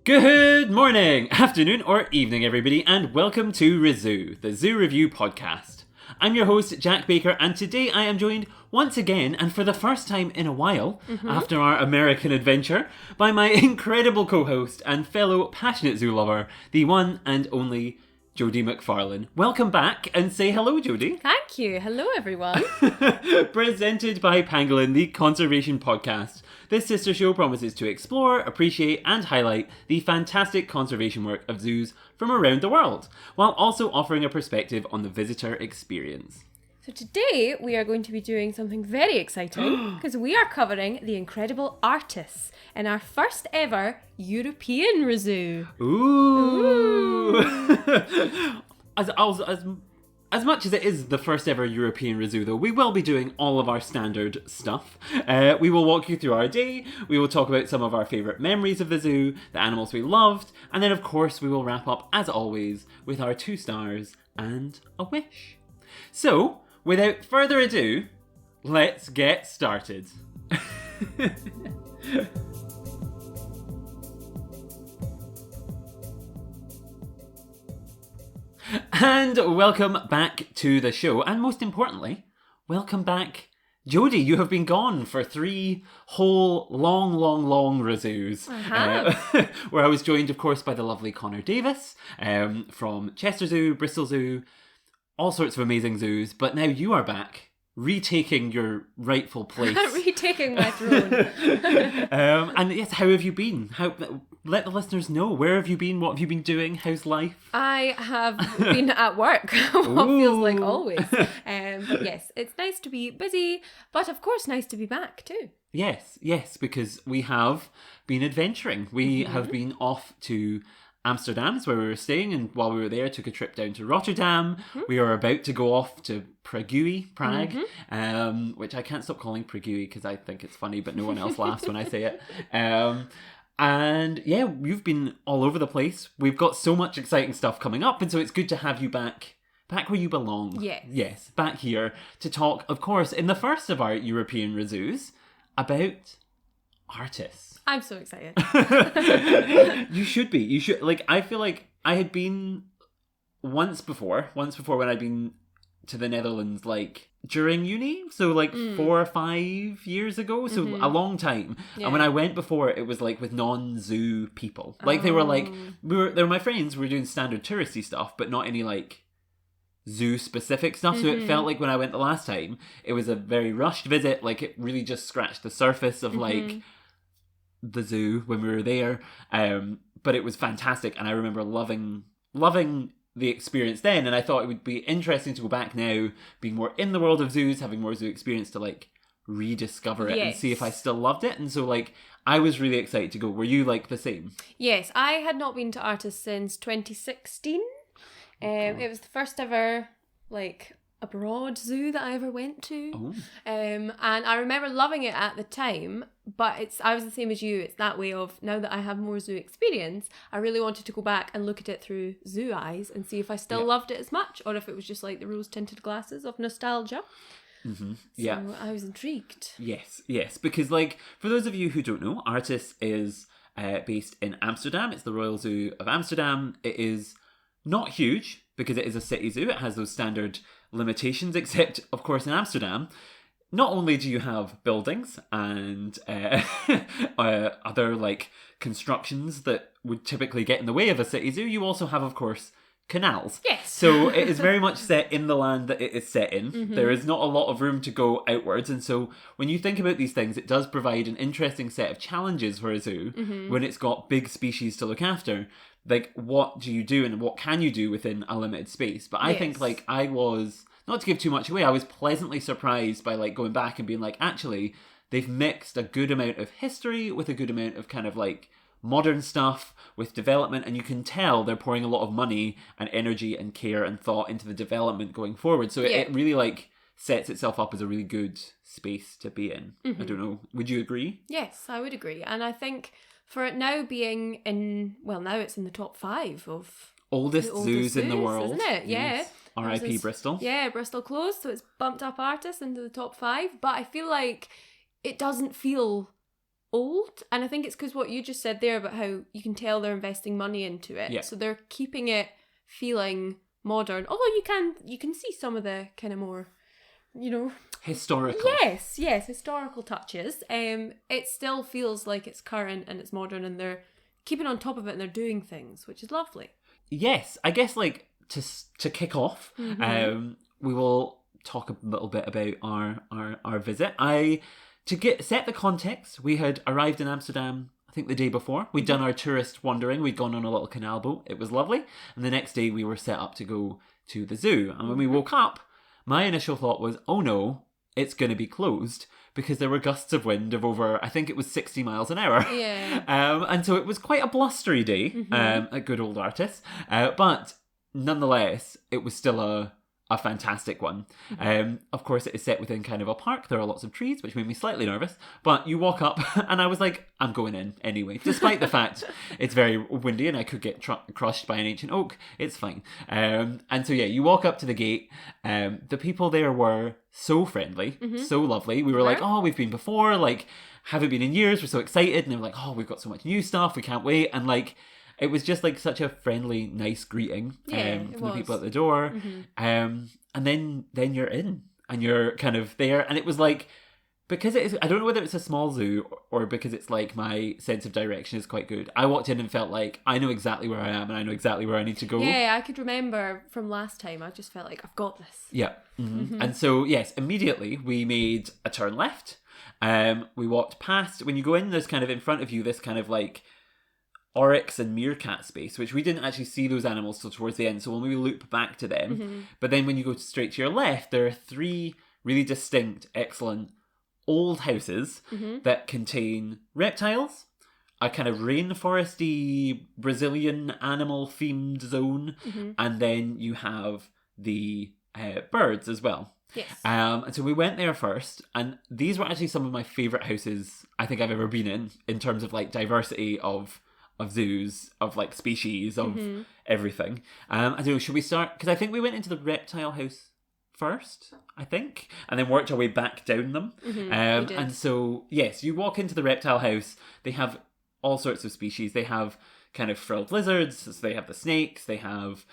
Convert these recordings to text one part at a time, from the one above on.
Good morning, afternoon, or evening, everybody, and welcome to ReZOO, the Zoo Review podcast. I'm your host, Jack Baker, and today I am joined once again, and for the first time in a while, after our American adventure, by my incredible co-host and fellow passionate zoo lover, the one and only Jodi McFarlane. Welcome back, and say hello, Jodi. Thank you. Hello, everyone. Presented by Pangolin, the conservation podcast. This sister show promises to explore, appreciate, and highlight the fantastic conservation work of zoos from around the world, while also offering a perspective on the visitor experience. So today we are going to be doing something very exciting because we are covering the incredible ARTIS in our first ever European ReZOO. Ooh! As much as it is the first ever European ReZOO, though, we will be doing all of our standard stuff. We will walk you through our day, we will talk about some of our favourite memories of the zoo, the animals we loved, and then of course we will wrap up, as always, with our 2 stars and a wish. So, without further ado, let's get started. And welcome back to the show, and most importantly, welcome back, Jodi. You have been gone for 3 whole long ReZOOs, where I was joined, of course, by the lovely Connor Davis from Chester Zoo, Bristol Zoo, all sorts of amazing zoos, but now you are back, retaking your rightful place. Retaking my throne. And yes, how have you been? Let the listeners know. Where have you been? What have you been doing? How's life? I have been at work, what feels like always. But yes, it's nice to be busy, but of course nice to be back too. Yes, because we have been adventuring. We have been off to Amsterdam is where we were staying, and while we were there took a trip down to Rotterdam. We are about to go off to Prague, which I can't stop calling Prague because I think it's funny, but no one else laughs when I say it. And yeah, we've been all over the place. We've got so much exciting stuff coming up, and so it's good to have you back where you belong. Yes, back here to talk, of course, in the first of our European ReZOOs about ARTIS. I'm so excited. You should be. You should. Like, I feel like I had been once before when I'd been to the Netherlands, like during uni, so like 4 or 5 years ago, so a long time. Yeah. And when I went before, it was like with non-zoo people. Like they were like, they were my friends. We were doing standard touristy stuff, but not any like zoo specific stuff. So it felt like when I went the last time, it was a very rushed visit. Like it really just scratched the surface of like the zoo when we were there, but it was fantastic, and I remember loving the experience then, and I thought it would be interesting to go back now, being more in the world of zoos, having more zoo experience, to like rediscover it and see if I still loved it. And so like I was really excited to go. Were you like the same? Yes, I had not been to ARTIS since 2016. It was the first ever like abroad zoo that I ever went to. And I remember loving it at the time, but I was the same as you. It's that way of, now that I have more zoo experience, I really wanted to go back and look at it through zoo eyes and see if I still loved it as much, or if it was just like the rose-tinted glasses of nostalgia. So I was intrigued. Yes, because like, for those of you who don't know, ARTIS is based in Amsterdam. It's the Royal Zoo of Amsterdam. It is not huge because it is a city zoo. It has those standard limitations, except of course in Amsterdam, not only do you have buildings and other like constructions that would typically get in the way of a city zoo, you also have, of course, canals. Yes. So it is very much set in the land that it is set in. There is not a lot of room to go outwards, and so when you think about these things, it does provide an interesting set of challenges for a zoo when it's got big species to look after. Like, what do you do and what can you do within a limited space? But I think, like, I was, not to give too much away, I was pleasantly surprised by, like, going back and being like, actually, they've mixed a good amount of history with a good amount of kind of, like, modern stuff with development, and you can tell they're pouring a lot of money and energy and care and thought into the development going forward. So it really, like, sets itself up as a really good space to be in. I don't know. Would you agree? Yes, I would agree. And I think for it now being in, well, now it's in the top 5 of oldest zoos in the world, isn't it? Yeah. R.I.P. Bristol. Yeah, Bristol closed, so it's bumped up ARTIS into the top 5. But I feel like it doesn't feel old, and I think it's because what you just said there about how you can tell they're investing money into it. Yeah. So they're keeping it feeling modern, although you can see some of the kind of more, historical. Yes, historical touches. It still feels like it's current and it's modern, and they're keeping on top of it and they're doing things, which is lovely. Yes, I guess like to kick off, we will talk a little bit about our visit. Set the context, we had arrived in Amsterdam, I think the day before. We'd done our tourist wandering. We'd gone on a little canal boat. It was lovely. And the next day we were set up to go to the zoo. And when we woke up, my initial thought was, oh no, it's going to be closed, because there were gusts of wind of over, I think it was 60 miles an hour. Yeah. And so it was quite a blustery day at good old ARTIS. But nonetheless, it was still a fantastic one. Of course, it is set within kind of a park. There are lots of trees, which made me slightly nervous. But you walk up, and I was like, I'm going in anyway. Despite the fact it's very windy and I could get crushed by an ancient oak, it's fine. And so, yeah, you walk up to the gate. The people there were so friendly, so lovely. We were like, oh, we've been before. Like, haven't been in years. We're so excited. And they were like, oh, we've got so much new stuff. We can't wait. And like, it was just like such a friendly, nice greeting from the people at the door. And then you're in and you're kind of there. And it was like, because it is, I don't know whether it's a small zoo or because it's like my sense of direction is quite good. I walked in and felt like I know exactly where I am and I know exactly where I need to go. Yeah, I could remember from last time. I just felt like I've got this. Yeah. And so, yes, immediately we made a turn left. We walked past, when you go in, there's kind of in front of you this kind of like oryx and meerkat space, which we didn't actually see those animals till towards the end, so when we loop back to them, but then when you go straight to your left, there are 3 really distinct, excellent old houses that contain reptiles, a kind of rainforesty Brazilian animal themed zone, and then you have the birds as well. Yes. And so we went there first, and these were actually some of my favourite houses I think I've ever been in terms of like diversity of zoos, of like species, of everything. I don't know, should we start? Because I think we went into the reptile house first, I think, and then worked our way back down them. And so, yes, you walk into the reptile house, they have all sorts of species. They have kind of frilled lizards, so they have the snakes, they have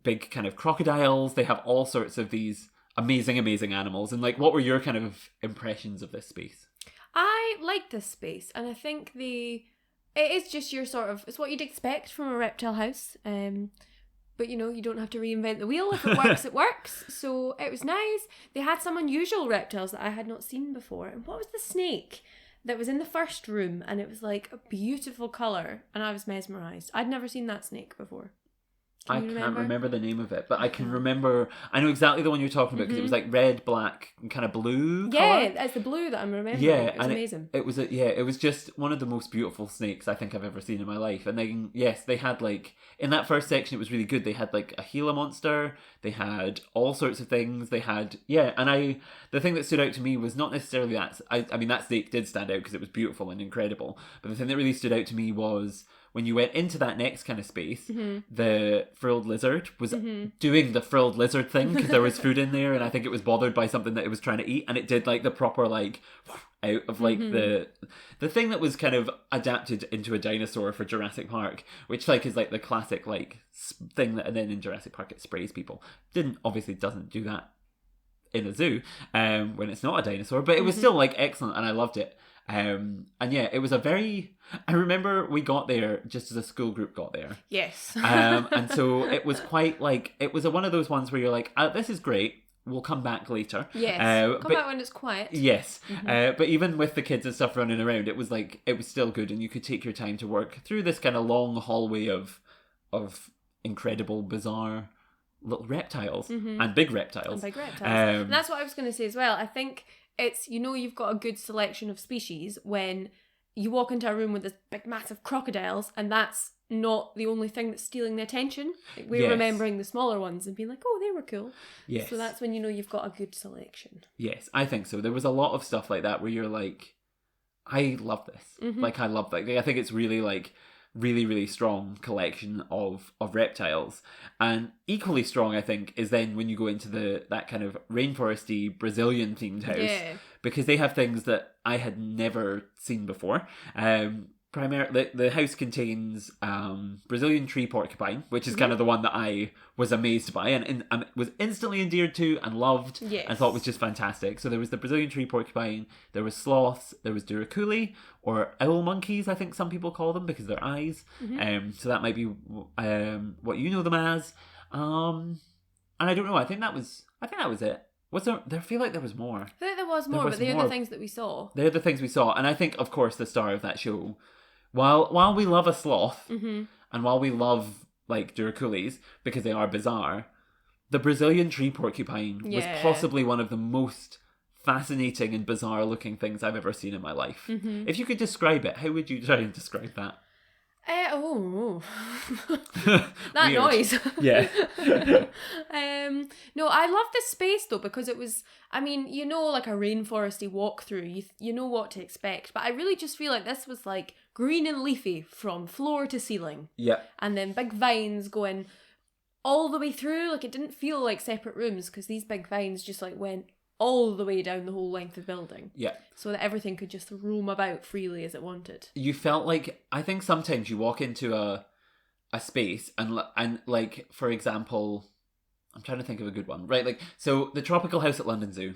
big kind of crocodiles, they have all sorts of these amazing, amazing animals. And like, what were your kind of impressions of this space? I like this space, and I think it is just your sort of, it's what you'd expect from a reptile house. But you don't have to reinvent the wheel. If it works, it works. So it was nice. They had some unusual reptiles that I had not seen before. And what was the snake that was in the first room? And it was like a beautiful colour. And I was mesmerised. I'd never seen that snake before. I can't remember the name of it, but I can remember, I know exactly the one you're talking about, because it was like red, black, and kind of blue colour. Yeah, it's the blue that I'm remembering. Yeah, it was amazing. It was just one of the most beautiful snakes I think I've ever seen in my life. And then, yes, they had like, in that first section it was really good. They had like a Gila monster, they had all sorts of things, they had, and the thing that stood out to me was not necessarily that, I mean that snake did stand out because it was beautiful and incredible, but the thing that really stood out to me was when you went into that next kind of space, the frilled lizard was doing the frilled lizard thing because there was food in there, and I think it was bothered by something that it was trying to eat, and it did like the proper like out of like the thing that was kind of adapted into a dinosaur for Jurassic Park, which like is like the classic like thing that, and then in Jurassic Park it sprays people. Obviously doesn't do that in a zoo when it's not a dinosaur, but it was still like excellent, and I loved it. And yeah, it was I remember we got there just as a school group got there. Yes. And so it was quite like, it was one of those ones where you're like, this is great, we'll come back later. Yes, come back when it's quiet. Yes. But even with the kids and stuff running around, it was like, it was still good, and you could take your time to work through this kind of long hallway of incredible, bizarre little reptiles and big reptiles. And that's what I was going to say as well. I think it's, you've got a good selection of species when you walk into a room with this big massive crocodiles, and that's not the only thing that's stealing the attention. We're remembering the smaller ones and being like, oh, they were cool. Yes. So that's when you've got a good selection. Yes, I think so. There was a lot of stuff like that where you're like, I love this. Like, I love that. I think it's really like really, really strong collection of reptiles. And equally strong, I think, is then when you go into that kind of rainforesty Brazilian themed house. Yeah. because they have things that I had never seen before. Primarily, the house contains Brazilian tree porcupine, which is kind of the one that I was amazed by and was instantly endeared to and loved and thought was just fantastic. So there was the Brazilian tree porcupine, there was sloths, there was duraculi, or owl monkeys, I think some people call them because of their eyes. So that might be what you know them as. And I don't know. I think that was it. Was there? I feel like there was more. I feel like there was more, but they're the things that we saw. They're the things we saw, and I think, of course, the star of that show. While we love a sloth, and while we love like duraculis because they are bizarre, the Brazilian tree porcupine was possibly one of the most fascinating and bizarre looking things I've ever seen in my life. If you could describe it, how would you try and describe that? That noise. Yeah. No, I love this space though because it was, I mean, you know, like a rainforesty walkthrough, you know what to expect, but I really just feel like this was like green and leafy from floor to ceiling. Yeah. And then big vines going all the way through, like it didn't feel like separate rooms because these big vines just like went all the way down the whole length of building. Yeah. So that everything could just roam about freely as it wanted. You felt like, I think sometimes you walk into a space and like, for example, I'm trying to think of a good one, right? Like, so the Tropical House at London Zoo.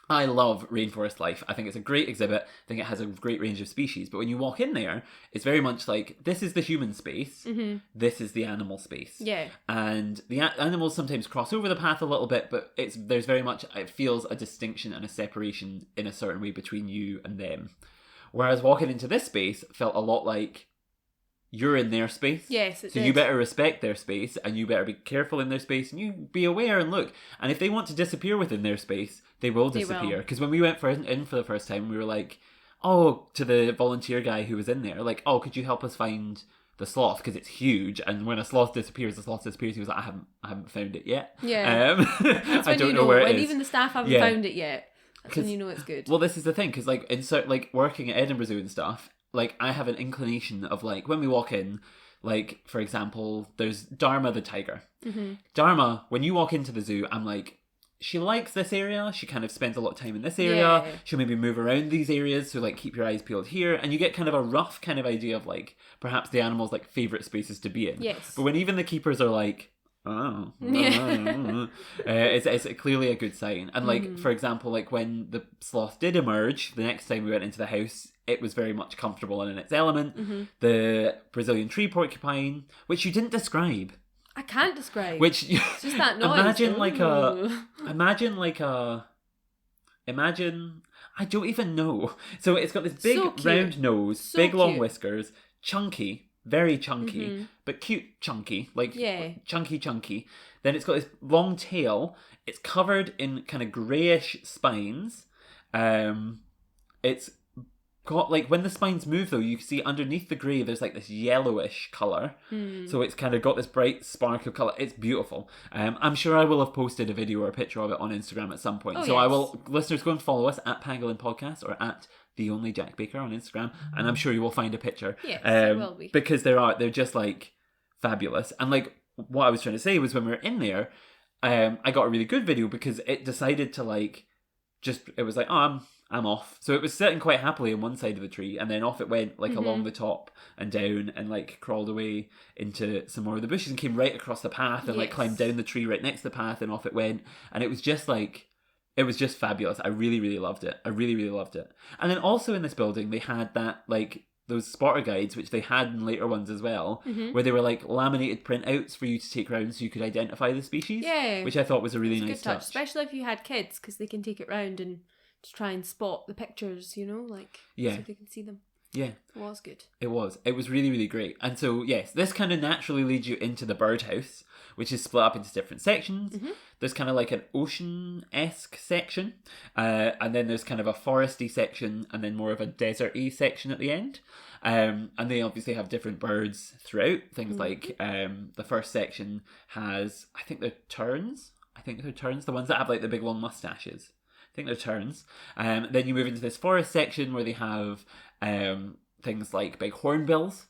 I love rainforest life. I think it's a great exhibit. I think it has a great range of species. But when you walk in there, it's very much like, this is the human space. This is the animal space. Yeah. And the animals sometimes cross over the path a little bit, but there's very much, it feels a distinction and a separation in a certain way between you and them. Whereas walking into this space felt a lot like, you're in their space. Yes, it So you better respect their space and you better be careful in their space and you be aware and look. And if they want to disappear within their space, they will disappear. Because when we went in for the first time, we were like, to the volunteer guy who was in there, like, could you help us find the sloth? Because it's huge. And when a sloth disappears, the sloth disappears. He was like, I haven't found it yet. Yeah. That's I don't know where it is. When even the staff haven't found it yet, that's when you know it's good. Well, this is the thing. Because like working at Edinburgh Zoo and stuff, like, I have an inclination of, like, when we walk in, like, for example, there's Dharma the tiger. Dharma, when you walk into the zoo, I'm like, she likes this area. She kind of spends a lot of time in this area. Yeah. She'll maybe move around these areas, so, like, keep your eyes peeled here. And you get kind of a rough kind of idea of, like, perhaps the animal's, like, favourite spaces to be in. Yes. But when even the keepers are like, it's clearly a good sign. And, like, for example, like, when the sloth did emerge, the next time we went into the house, it was very much comfortable and in its element. The Brazilian tree porcupine, which you didn't describe. I can't describe. Which it's just that noise. Imagine I don't even know. So it's got this big round nose, big long whiskers, chunky, very chunky, but cute chunky, like chunky. Then it's got this long tail. It's covered in kind of greyish spines. It's got, like, when the spines move though, you can see underneath the grey there's like this yellowish colour. So it's kind of got this bright spark of colour. It's beautiful. I'm sure I will have posted a video or a picture of it on Instagram at some point. I will, listeners, go and follow us at Pangolin Podcast or at The Only Jack Baker on Instagram, and I'm sure you will find a picture. Yes, it will be. Because they're just like fabulous. And like what I was trying to say was when we were in there, I got a really good video because it decided to like it was like, I'm off. So it was sitting quite happily on one side of the tree, and then off it went, like, along the top and down, and, like, crawled away into some more of the bushes and came right across the path and, like, climbed down the tree right next to the path, and off it went. And it was just, like, it was just fabulous. I really, really loved it. I really, really loved it. And then also in this building, they had that, like, those spotter guides, which they had in later ones as well, where they were, like, laminated printouts for you to take round so you could identify the species. Yeah. Which I thought was a really nice touch. Especially if you had kids, because they can take it round and to try and spot the pictures, you know, like, so they can see them. Yeah. It was good. It was. It was really, really great. And so, yes, this kind of naturally leads you into the birdhouse, which is split up into different sections. There's kind of like an ocean-esque section, and then there's kind of a foresty section, and then more of a desert-y section at the end. And they obviously have different birds throughout. Things like the first section has, I think they're terns. The ones that have like the big long mustaches. I think they're terns. Then you move into this forest section where they have things like big hornbills.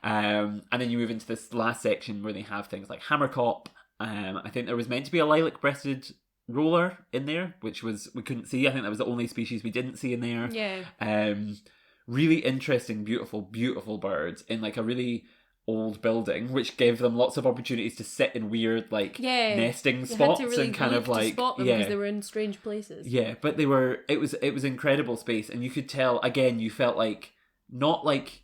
And then you move into this last section where they have things like hammercop. I think there was meant to be a lilac-breasted roller in there, which we couldn't see. I think that was the only species we didn't see in there. Yeah. Really interesting, beautiful, beautiful birds in like a really old building, which gave them lots of opportunities to sit in weird like nesting spots had to really and kind of like spot them because they were in strange places. Yeah, but they were. It was incredible space, and you could tell again. You felt like not like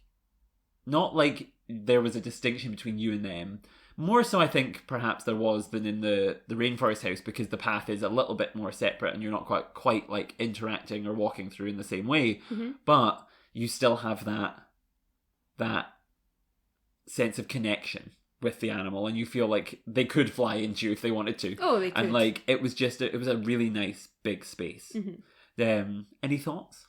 there was a distinction between you and them. More so, I think perhaps there was than in the rainforest house, because the path is a little bit more separate, and you're not quite like interacting or walking through in the same way. Mm-hmm. But you still have that sense of connection with the animal, and you feel like they could fly into you if they wanted to. Oh, they could. And like it was a really nice big space. Mm-hmm. Any thoughts?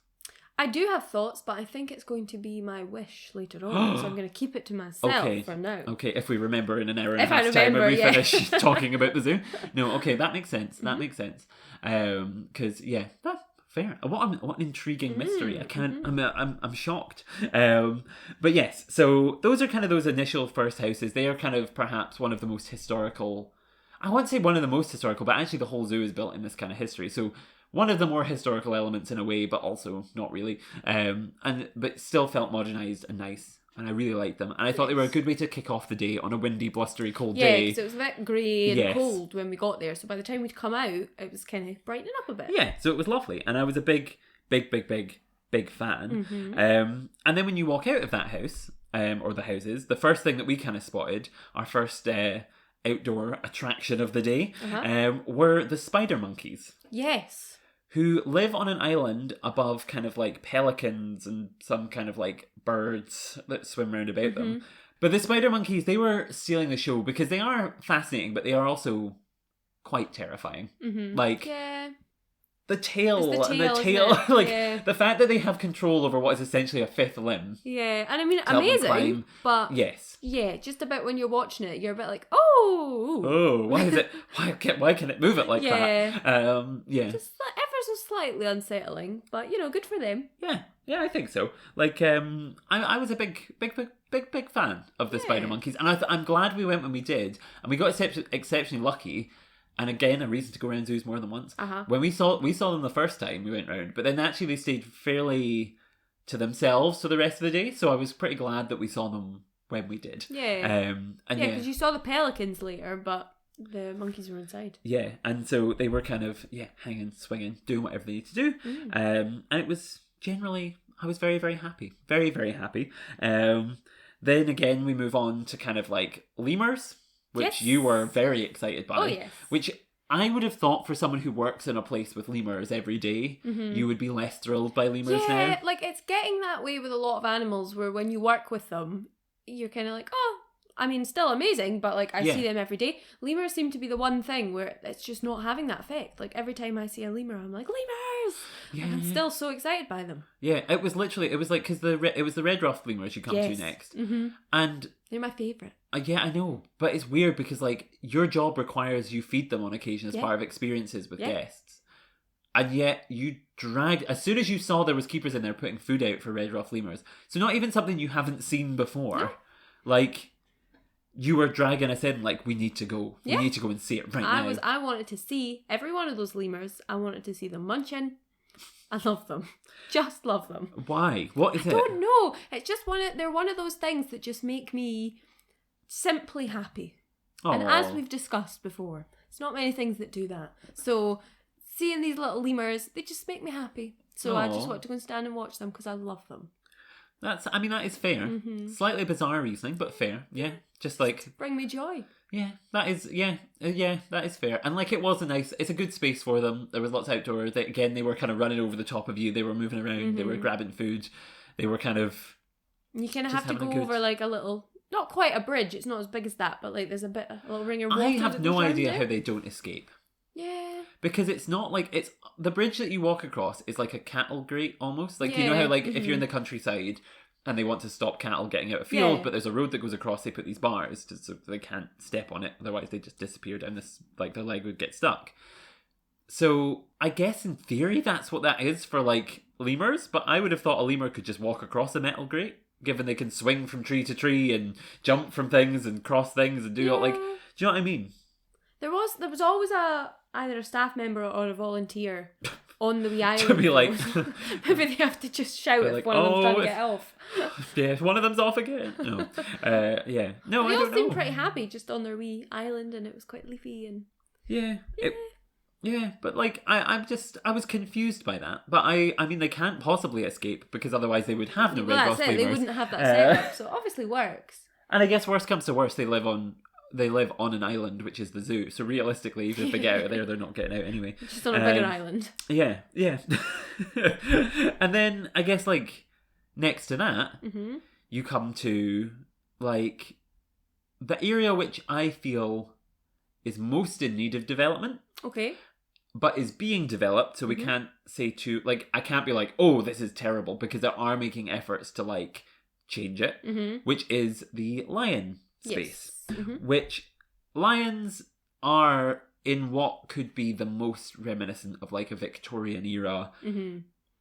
I do have thoughts, but I think it's going to be my wish later on, so I'm going to keep it to myself for now. Okay, if we remember in an hour and a half time when we finish talking about the zoo. No, okay, that makes sense. That makes sense. Because that's fair. What an intriguing mystery. I can't. I'm shocked. But yes, so those are kind of those initial first houses. They are kind of perhaps one of the most historical. I wouldn't say one of the most historical, but actually the whole zoo is built in this kind of history. So one of the more historical elements in a way, but also not really. But still felt modernised and nice. And I really liked them. And I thought they were a good way to kick off the day on a windy, blustery, cold day. Yeah, because it was a bit grey and cold when we got there. So by the time we'd come out, it was kind of brightening up a bit. Yeah, so it was lovely. And I was a big fan. Mm-hmm. And then when you walk out of that house, or the houses, the first thing that we kind of spotted, our first outdoor attraction of the day, were the spider monkeys. Yes. Who live on an island above kind of like pelicans and some kind of like birds that swim around about them. But the spider monkeys, they were stealing the show because they are fascinating, but they are also quite terrifying. Like, the tail, like the fact that they have control over what is essentially a fifth limb. Yeah, and I mean, amazing, but yes, just about when you're watching it, you're a bit like, why is it? Why can it move it like that? Just ever so slightly unsettling, but good for them. Yeah, I think so. Like, I was a big fan of the spider monkeys, and I'm glad we went when we did, and we got exceptionally lucky. And again, a reason to go around zoos more than once. When we saw them the first time we went round, but then actually they stayed fairly to themselves for the rest of the day. So I was pretty glad that we saw them when we did. Yeah. Because you saw the pelicans later, but the monkeys were inside. Yeah, and so they were kind of hanging, swinging, doing whatever they need to do. And it was generally, I was very, very happy, very, very happy. Then again, we move on to kind of like lemurs. Which you were very excited by. Oh, yes. Which I would have thought for someone who works in a place with lemurs every day, you would be less thrilled by lemurs now. Yeah, like it's getting that way with a lot of animals where when you work with them, you're kind of like, I mean, still amazing, but like I see them every day. Lemurs seem to be the one thing where it's just not having that effect. Like every time I see a lemur, I'm like, lemurs! And I'm still so excited by them. Yeah, it was like, because it was the red ruffed lemurs you come to next. And they're my favourite. Yeah, I know. But it's weird because like your job requires you feed them on occasion as part of experiences with guests. And yet you dragged, as soon as you saw there was keepers in there putting food out for red ruffed lemurs. So not even something you haven't seen before. No. Like, you were dragging us in like, we need to go. We need to go and see it now. I wanted to see every one of those lemurs. I wanted to see them munching. I love them. Just love them. Why? What is it? I don't know. It's just they're one of those things that just make me simply happy. Aww. And as we've discussed before, it's not many things that do that. So seeing these little lemurs, they just make me happy. So I just want to go and stand and watch them because I love them. That is fair. Slightly bizarre reasoning, but fair. Yeah, just like bring me joy. Yeah, that is that is fair. And like it's a good space for them. There was lots outdoors. They were kind of running over the top of you. They were moving around. They were grabbing food. They were kind of. You kind of have to go over like a little, not quite a bridge. It's not as big as that, but like there's a little ring of water. I have no idea how they don't escape. Yeah. Because it's not like it's the bridge that you walk across is like a cattle grate almost. Like you know how like if you're in the countryside and they want to stop cattle getting out of field, but there's a road that goes across, they put these bars so they can't step on it, otherwise they just disappear down this, like their leg would get stuck. So I guess in theory that's what that is for like lemurs, but I would have thought a lemur could just walk across a metal grate, given they can swing from tree to tree and jump from things and cross things and do all like, do you know what I mean? There was always either a staff member or a volunteer on the wee island. To be like... Maybe they have to just shout if one of them's trying to get off. Yeah, if one of them's off again. No. Yeah. No, but I don't know. they all seemed pretty happy just on their wee island, and it was quite leafy and... Yeah. Yeah, but like I was confused by that. But I mean they can't possibly escape because otherwise they would have no red that's Ross it. lemurs. They wouldn't have that setup, so it obviously works. And I guess worst comes to worst, they live on an island, which is the zoo. So realistically, even if they get out of there, they're not getting out anyway. Just on a bigger island. Yeah. And then I guess like next to that, you come to like the area which I feel is most in need of development. Okay. But is being developed, so we can't say I can't be like, oh, this is terrible, because they are making efforts to like change it, which is the lion space. Yes. Which lions are in what could be the most reminiscent of like a Victorian era,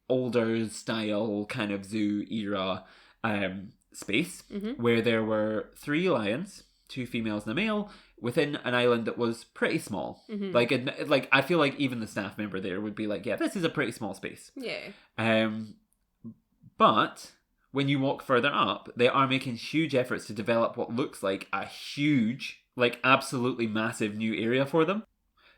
older style kind of zoo era space, where there were 3 lions, 2 females and a male, within an island that was pretty small. Like I feel like even the staff member there would be like, yeah, this is a pretty small space. Yeah. But when you walk further up, they are making huge efforts to develop what looks like a huge, like absolutely massive new area for them.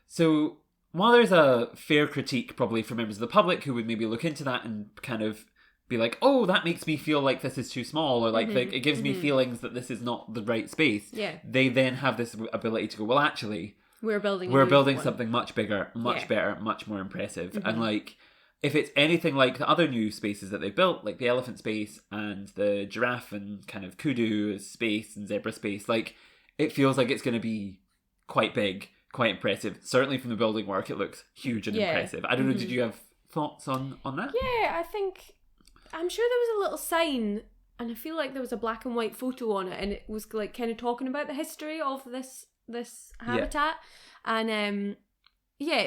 So while there's a fair critique probably for members of the public who would maybe look into that and kind of be like, oh, that makes me feel like this is too small, or like it gives me feelings that this is not the right space. Yeah. They then have this ability to go, well, actually, we're building something much bigger, much better, much more impressive. And like, if it's anything like the other new spaces that they've built, like the elephant space and the giraffe and kind of kudu space and zebra space, like it feels like it's going to be quite big, quite impressive. Certainly from the building work, it looks huge and impressive. I don't know, did you have thoughts on that? Yeah, I'm sure there was a little sign, and I feel like there was a black and white photo on it, and it was like kind of talking about the history of this habitat. And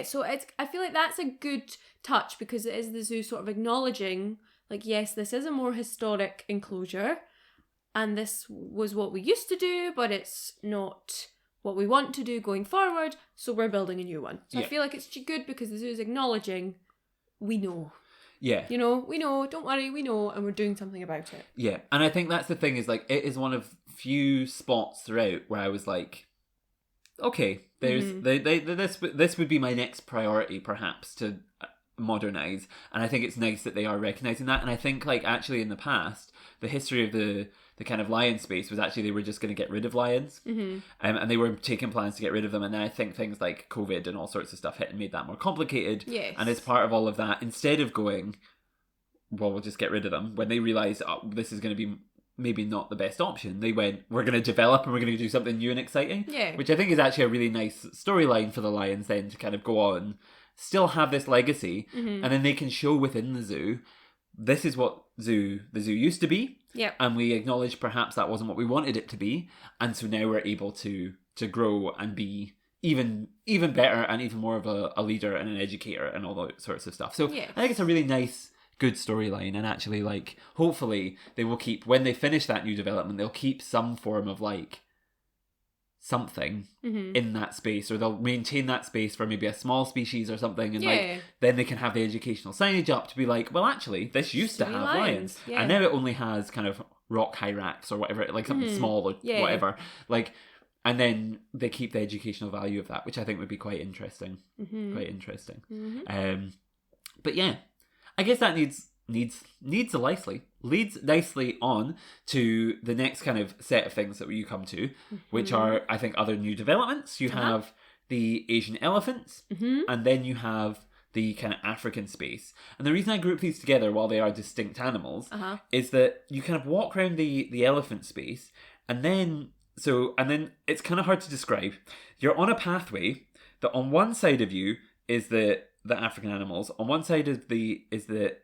so I feel like that's a good touch, because it is the zoo sort of acknowledging, like, yes, this is a more historic enclosure, and this was what we used to do, but it's not what we want to do going forward, so we're building a new one. So I feel like it's good because the zoo is acknowledging, we know. Yeah. You know, we know, don't worry, we know, and we're doing something about it. Yeah, and I think that's the thing, is like, it is one of few spots throughout where I was like, okay, there's this would be my next priority perhaps to modernise, and I think it's nice that they are recognising that. And I think like actually in the past, the history of the kind of lion space was actually they were just going to get rid of lions, and they were taking plans to get rid of them, and then I think things like COVID and all sorts of stuff hit and made that more complicated. Yes. And as part of all of that, instead of going, well, we'll just get rid of them, when they realised, oh, this is going to be maybe not the best option, they went, we're going to develop and we're going to do something new and exciting. Yeah. Which I think is actually a really nice storyline for the lions then to kind of go on, still have this legacy, and then they can show within the zoo, this is what the zoo used to be. Yep. And we acknowledge perhaps that wasn't what we wanted it to be. And so now we're able to grow and be even better and even more of a leader and an educator and all those sorts of stuff. So I think it's a really nice, good storyline. And actually, like, hopefully they will keep, when they finish that new development, they'll keep some form of like something in that space, or they'll maintain that space for maybe a small species or something, and like then they can have the educational signage up to be like, well, actually this used to have lions. And now it only has kind of rock hyrax or whatever, like something small or whatever, like, and then they keep the educational value of that, which I think would be quite interesting. But yeah, I guess that leads nicely on to the next kind of set of things that you come to, which are, I think, other new developments. You have the Asian elephants, and then you have the kind of African space. And the reason I group these together, while they are distinct animals, is that you kind of walk around the elephant space, and then it's kind of hard to describe. You're on a pathway that on one side of you is the African animals, on one side is the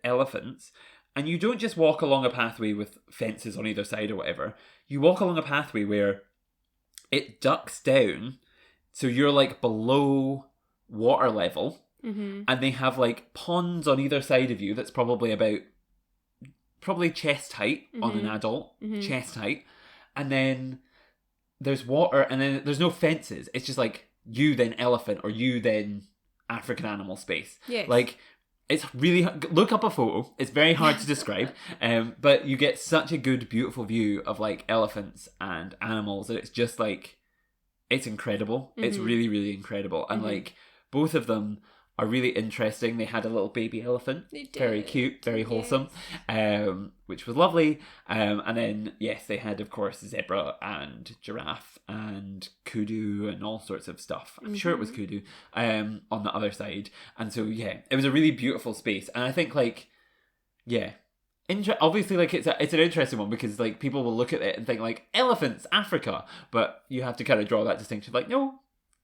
elephants, and you don't just walk along a pathway with fences on either side or whatever. You walk along a pathway where it ducks down, so you're like below water level, and they have like ponds on either side of you that's probably chest height on an adult, chest height, and then there's water, and then there's no fences. It's just like you then elephant or you then African animal space. Yes. Like, it's really... Look up a photo. It's very hard to describe. But you get such a good, beautiful view of, like, elephants and animals that it's just, like... It's incredible. It's really, really incredible. And, like, both of them are really interesting. They had a little baby elephant. They did. Very cute, very wholesome, which was lovely. And then, yes, they had, of course, zebra and giraffe and kudu and all sorts of stuff. I'm sure it was kudu on the other side. And so, yeah, it was a really beautiful space. And I think, like, yeah, obviously, like, it's an interesting one because, like, people will look at it and think, like, elephants, Africa. But you have to kind of draw that distinction. Like, no,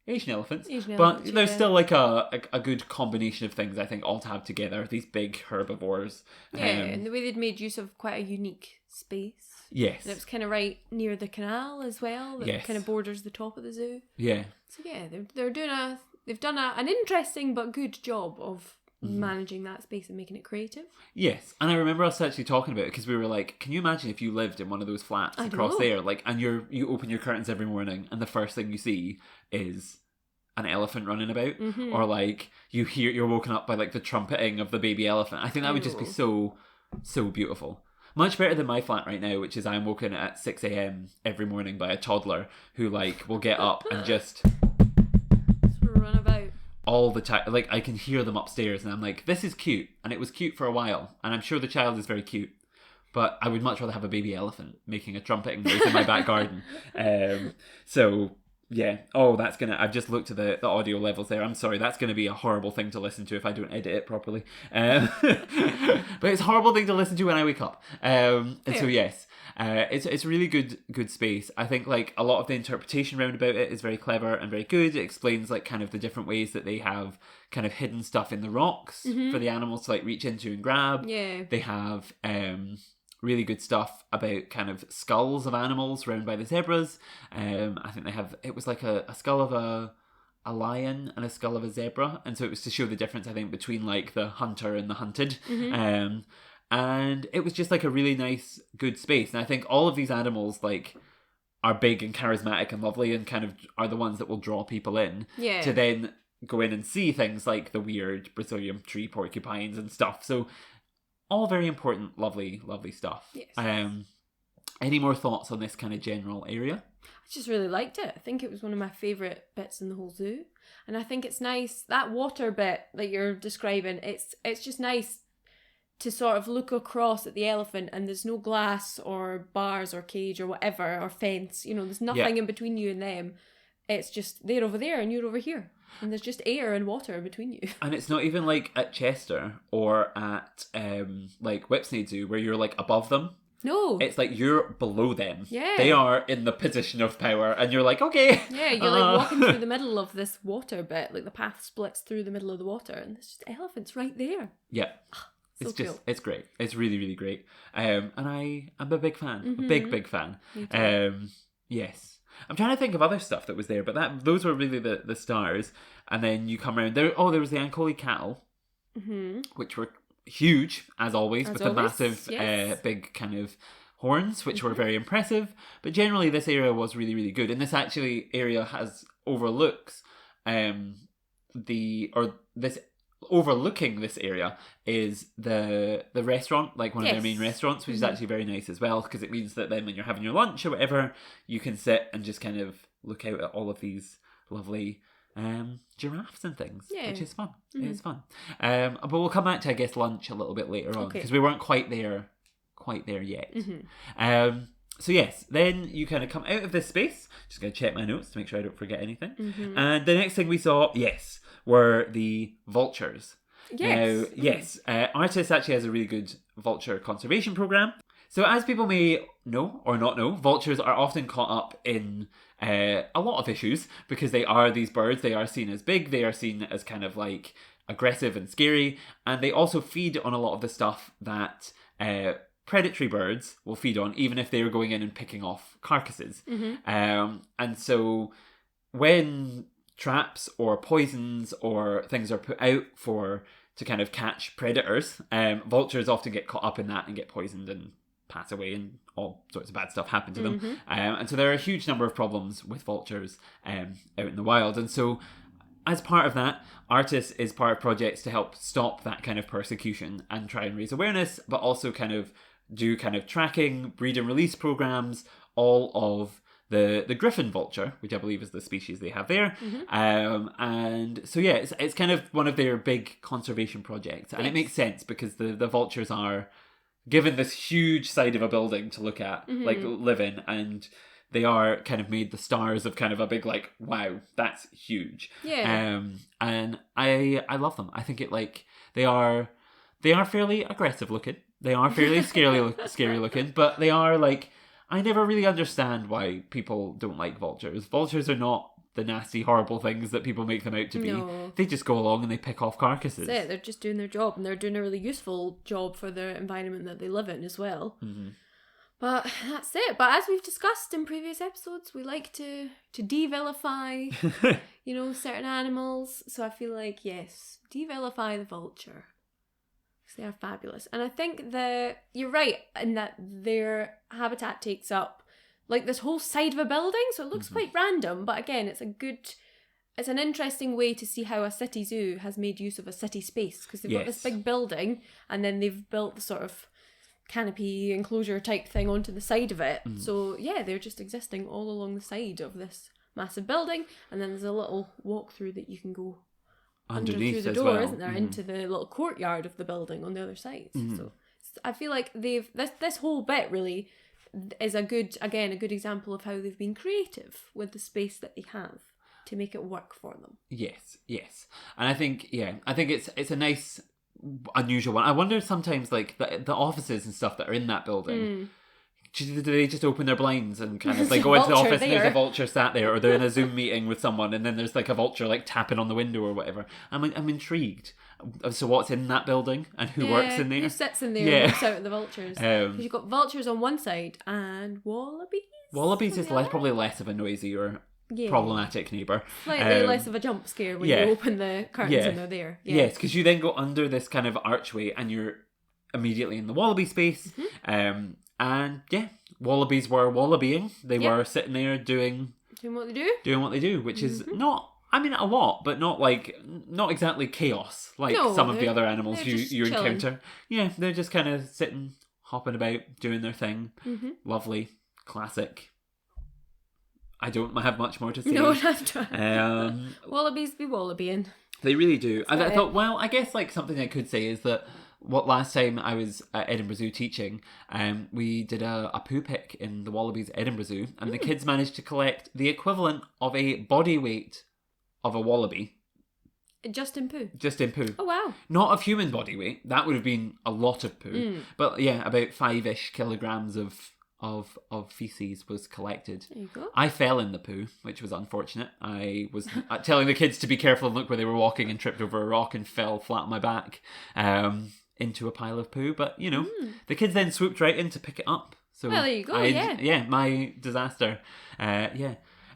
Asian elephants. But there's still, like, a good combination of things, I think, all to have together. These big herbivores. Yeah, and the way they'd made use of quite a unique space. Yes. And it was kind of right near the canal as well. That kind of borders the top of the zoo. Yeah. So, yeah, they've done an interesting but good job of managing that space and making it creative. Yes, and I remember us actually talking about it because we were like, can you imagine if you lived in one of those flats across there, like, and you open your curtains every morning and the first thing you see is an elephant running about, or like you're woken up by like the trumpeting of the baby elephant. I think that would just be so beautiful. Much better than my flat right now, which is I'm woken at 6 a.m. every morning by a toddler who like will get up and just run about all the time. Like, I can hear them upstairs and I'm like, this is cute, and it was cute for a while, and I'm sure the child is very cute, but I would much rather have a baby elephant making a trumpeting noise in my back garden. So yeah, I've just looked at the audio levels there. I'm sorry, that's going to be a horrible thing to listen to if I don't edit it properly. But it's a horrible thing to listen to when I wake up. And so yes, it's a really good space. I think like a lot of the interpretation round about it is very clever and very good. It explains like kind of the different ways that they have kind of hidden stuff in the rocks for the animals to like reach into and grab. Yeah. They have really good stuff about kind of skulls of animals round by the zebras. I think it was like a skull of a lion and a skull of a zebra, and so it was to show the difference, I think, between like the hunter and the hunted. And it was just like a really nice, good space. And I think all of these animals like are big and charismatic and lovely and kind of are the ones that will draw people in to then go in and see things like the weird Brazilian tree porcupines and stuff. So all very important, lovely, lovely stuff. Yes. Any more thoughts on this kind of general area? I just really liked it. I think it was one of my favourite bits in the whole zoo. And I think it's nice, that water bit that you're describing, it's just nice to sort of look across at the elephant and there's no glass or bars or cage or whatever, or fence. You know, there's nothing in between you and them. It's just they're over there and you're over here. And there's just air and water between you. And it's not even like at Chester or at like Whipsnade Zoo where you're like above them. No. It's like you're below them. Yeah. They are in the position of power and you're like, okay. Yeah, you're like walking through the middle of this water bit. Like the path splits through the middle of the water and there's just elephants right there. Yeah. So it's just cool. It's great. It's really, really great. And I'm a big fan. A big fan. Me too. Yes. I'm trying to think of other stuff that was there, but those were really the stars. And then you come around there. Oh, there was the Ankoli cattle, which were huge as always, with the massive, big kind of horns, which were very impressive. But generally, this area was really, really good. And this area overlooks overlooking this area is the restaurant, like one of their main restaurants, which is actually very nice as well, because it means that then when you're having your lunch or whatever, you can sit and just kind of look out at all of these lovely giraffes and things, which is fun. It is fun. But we'll come back to, I guess, lunch a little bit later on, because we weren't quite there yet. So yes, then you kind of come out of this space. Just going to check my notes to make sure I don't forget anything. And the next thing we saw, were the vultures. Yes. Now, ARTIS actually has a really good vulture conservation program. So as people may know or not know, vultures are often caught up in a lot of issues because they are these birds. They are seen as big. They are seen as kind of like aggressive and scary. And they also feed on a lot of the stuff that predatory birds will feed on, even if they're going in and picking off carcasses. And so when traps or poisons or things are put out to kind of catch predators, vultures often get caught up in that and get poisoned and pass away and all sorts of bad stuff happen to them. And so there are a huge number of problems with vultures out in the wild. And so as part of that, ARTIS is part of projects to help stop that kind of persecution and try and raise awareness, but also kind of do kind of tracking, breed and release programs, all of the griffon vulture, which I believe is the species they have there. And so, yeah, it's kind of one of their big conservation projects. And it makes sense because the vultures are given this huge side of a building to look at, like live in, and they are kind of made the stars of kind of a big, like, wow, that's huge. Yeah. And I love them. I think they are fairly aggressive looking. They are fairly scary looking, but they are like, I never really understand why people don't like vultures. Vultures are not the nasty, horrible things that people make them out to be. No. They just go along and they pick off carcasses. That's it. They're just doing their job, and they're doing a really useful job for the environment that they live in as well. But that's it. But as we've discussed in previous episodes, we like to devilify, certain animals. So I feel like, yes, devilify the vulture. Because they are fabulous. And I think you're right in that their habitat takes up like this whole side of a building. So it looks quite random. But again, it's an interesting way to see how a city zoo has made use of a city space. Because they've got this big building, and then they've built the sort of canopy enclosure type thing onto the side of it. So yeah, they're just existing all along the side of this massive building, and then there's a little walkthrough that you can go underneath through the as door, well. isn't there, into the little courtyard of the building on the other side. So I feel like they've this whole bit really is a good example of how they've been creative with the space that they have to make it work for them. Yes, and I think it's a nice, unusual one. I wonder sometimes, like, the offices and stuff that are in that building, do they just open their blinds and kind of like go into the office and there's a vulture sat there, or they're in a Zoom meeting with someone and then there's like a vulture like tapping on the window or whatever. I'm intrigued. So what's in that building and who works in there? Who sits in there and looks out at the vultures? Because you've got vultures on one side and wallabies. Wallabies is probably less of a noisy or problematic neighbour. Slightly less of a jump scare when you open the curtains and they're there. Yes, because you then go under this kind of archway and you're immediately in the wallaby space. And yeah, wallabies were wallabying. They were sitting there doing what they do. Which is not, a lot, but not exactly chaos like some of the other animals you encounter. Yeah, they're just kind of sitting, hopping about, doing their thing. Lovely, classic. I don't have much more to say. No, that's right. Wallabies be wallabying. They really do. And I thought, well, I guess like something I could say is that last time I was at Edinburgh Zoo teaching, we did a poo pick in the Wallabies at Edinburgh Zoo, and the kids managed to collect the equivalent of a body weight of a wallaby. Just in poo? Just in poo. Oh, wow. Not of human body weight. That would have been a lot of poo. But yeah, about 5-ish kilograms of feces was collected. There you go. I fell in the poo, which was unfortunate. I was telling the kids to be careful and look where they were walking, and tripped over a rock and fell flat on my back into a pile of poo. But, the kids then swooped right in to pick it up. So well, there you go, my disaster.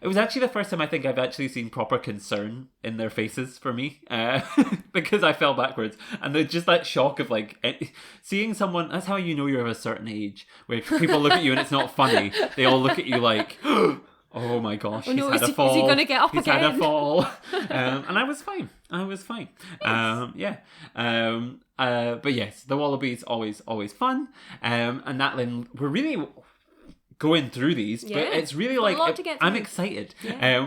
It was actually the first time I think I've actually seen proper concern in their faces for me, because I fell backwards, and just that shock of like seeing someone. That's how you know you're of a certain age, where people look at you and it's not funny. They all look at you like, oh my gosh, he's had a fall. Is he going to get up again? He's had a fall, and I was fine. Yes. But yes, the wallabies always fun, and that then we're really going through these, but it's really like I'm excited.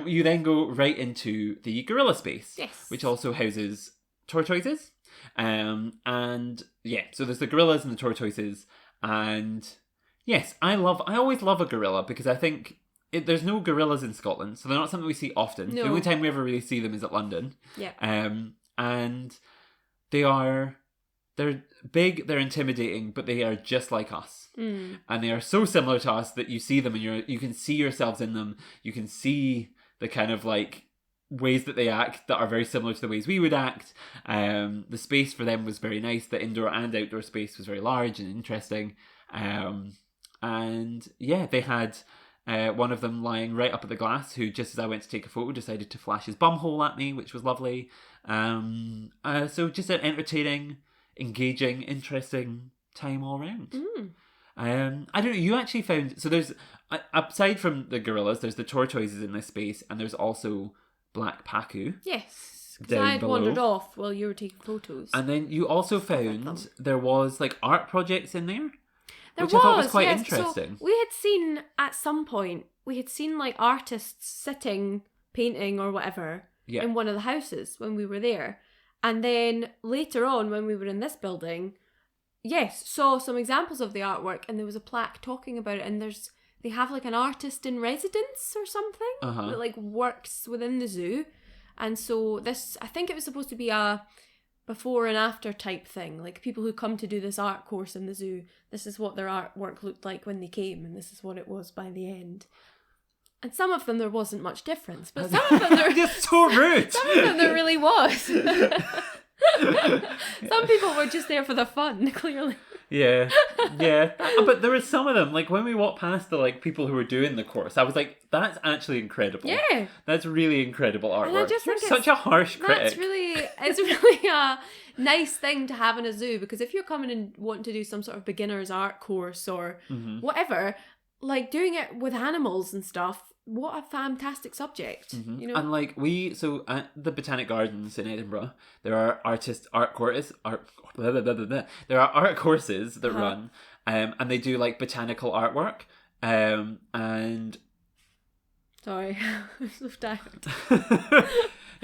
You then go right into the gorilla space, which also houses tortoises, and so there's the gorillas and the tortoises, and yes, I always love a gorilla because I think there's no gorillas in Scotland, so they're not something we see often. No. The only time we ever really see them is at London. And they're big, they're intimidating, but they are just like us. And they are so similar to us that you see them and you can see yourselves in them. You can see the kind of like ways that they act that are very similar to the ways we would act. The space for them was very nice. The indoor and outdoor space was very large and interesting. And yeah, they had one of them lying right up at the glass who, just as I went to take a photo, decided to flash his bumhole at me, which was lovely. So just an entertaining, engaging, interesting time all around. I don't know. You actually found so there's aside from the gorillas, there's the tortoises in this space, and there's also black pacu. Yes, because down I had below. wandered off while you were taking photos. And then you also found there was like art projects in there, There which I thought was quite yes. interesting. So we had seen at some point like artists sitting painting or whatever in one of the houses when we were there, and then later on when we were in this building. Yes, saw some examples of the artwork, and there was a plaque talking about it, and they have like an artist in residence or something that like works within the zoo. And so this, I think it was supposed to be a before and after type thing, like people who come to do this art course in the zoo, this is what their artwork looked like when they came, and this is what it was by the end. And some of them there wasn't much difference, but some of them You're so rude. Some of them there really was. Some people were just there for the fun, clearly. Yeah. But there were some of them, like when we walked past the like people who were doing the course, I was like, that's actually incredible. Yeah. That's really incredible artwork. And I just think You're such a harsh critic. It's really a nice thing to have in a zoo, because if you're coming and wanting to do some sort of beginner's art course or whatever, like doing it with animals and stuff, what a fantastic subject, you know? And like so at the Botanic Gardens in Edinburgh, there are art courses that run, and they do like botanical artwork, and sorry, I'm so tired.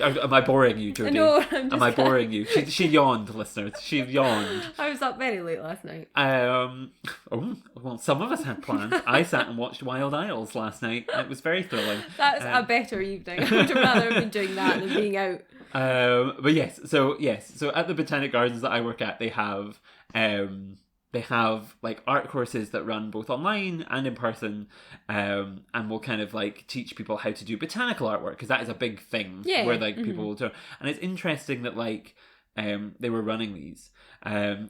Am I boring you, Jodie? No, Am I boring you? She yawned, listeners. She yawned. I was up very late last night. Well, some of us had plans. I sat and watched Wild Isles last night. It was very thrilling. That's a better evening. I would rather have been doing that than being out. But yes. So at the Botanic Gardens that I work at, they have like art courses that run both online and in person, and will kind of like teach people how to do botanical artwork, because that is a big thing where like people will do. And it's interesting that like they were running these,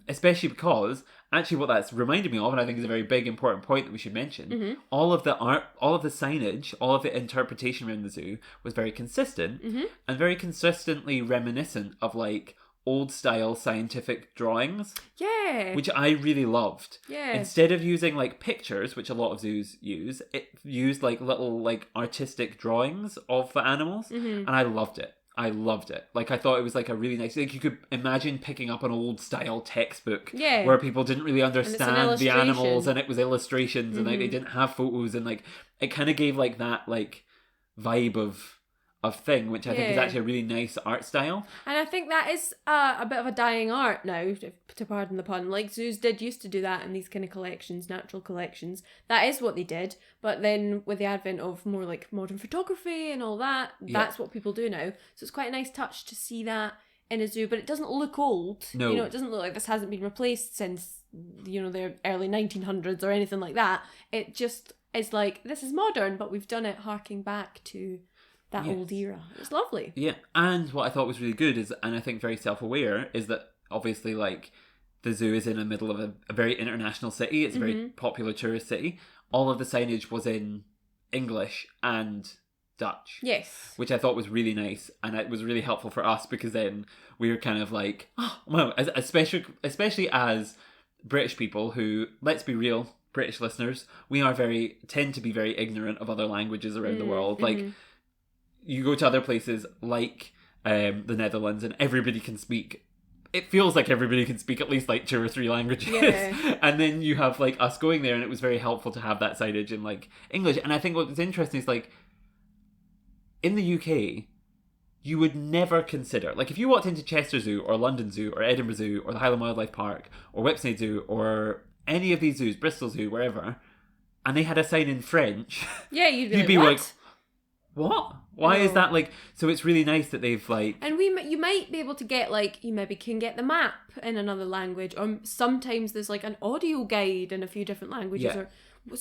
especially because actually what that's reminded me of, and I think is a very big important point that we should mention, all of the art, all of the signage, all of the interpretation around the zoo was very consistent and very consistently reminiscent of like old style scientific drawings, which I really loved. Instead of using like pictures, which a lot of zoos use, it used like little like artistic drawings of the animals, and I loved it. Like I thought it was like a really nice, like you could imagine picking up an old style textbook where people didn't really understand the animals, and it was illustrations, and like they didn't have photos, and like it kind of gave like that like vibe of thing, which I think is actually a really nice art style. And I think that is a bit of a dying art now, to pardon the pun. Like zoos did used to do that in these kind of collections, natural collections. That is what they did. But then with the advent of more like modern photography and all that, that's what people do now. So it's quite a nice touch to see that in a zoo, but it doesn't look old. No. You know, it doesn't look like this hasn't been replaced since, you know, the early 1900s or anything like that. It just is like, this is modern, but we've done it harking back to that old era. It's lovely. Yeah, and what I thought was really good is, and I think very self-aware, is that obviously like the zoo is in the middle of a very international city. It's a very popular tourist city. All of the signage was in English and Dutch. Yes. Which I thought was really nice, and it was really helpful for us, because then we were kind of like, oh, wow, especially as British people who, let's be real, British listeners, we are tend to be very ignorant of other languages around the world. Like, you go to other places like the Netherlands, and everybody can speak. It feels like everybody can speak at least like 2 or 3 languages. And then you have like us going there, and it was very helpful to have that signage in like English. And I think what's interesting is like in the UK, you would never consider, like if you walked into Chester Zoo or London Zoo or Edinburgh Zoo or the Highland Wildlife Park or Whipsnade Zoo or any of these zoos, Bristol Zoo, wherever, and they had a sign in French, you'd be like, what? Why is that like? So it's really nice that they've like, and you might be able to get like, you maybe can get the map in another language, or sometimes there's like an audio guide in a few different languages, or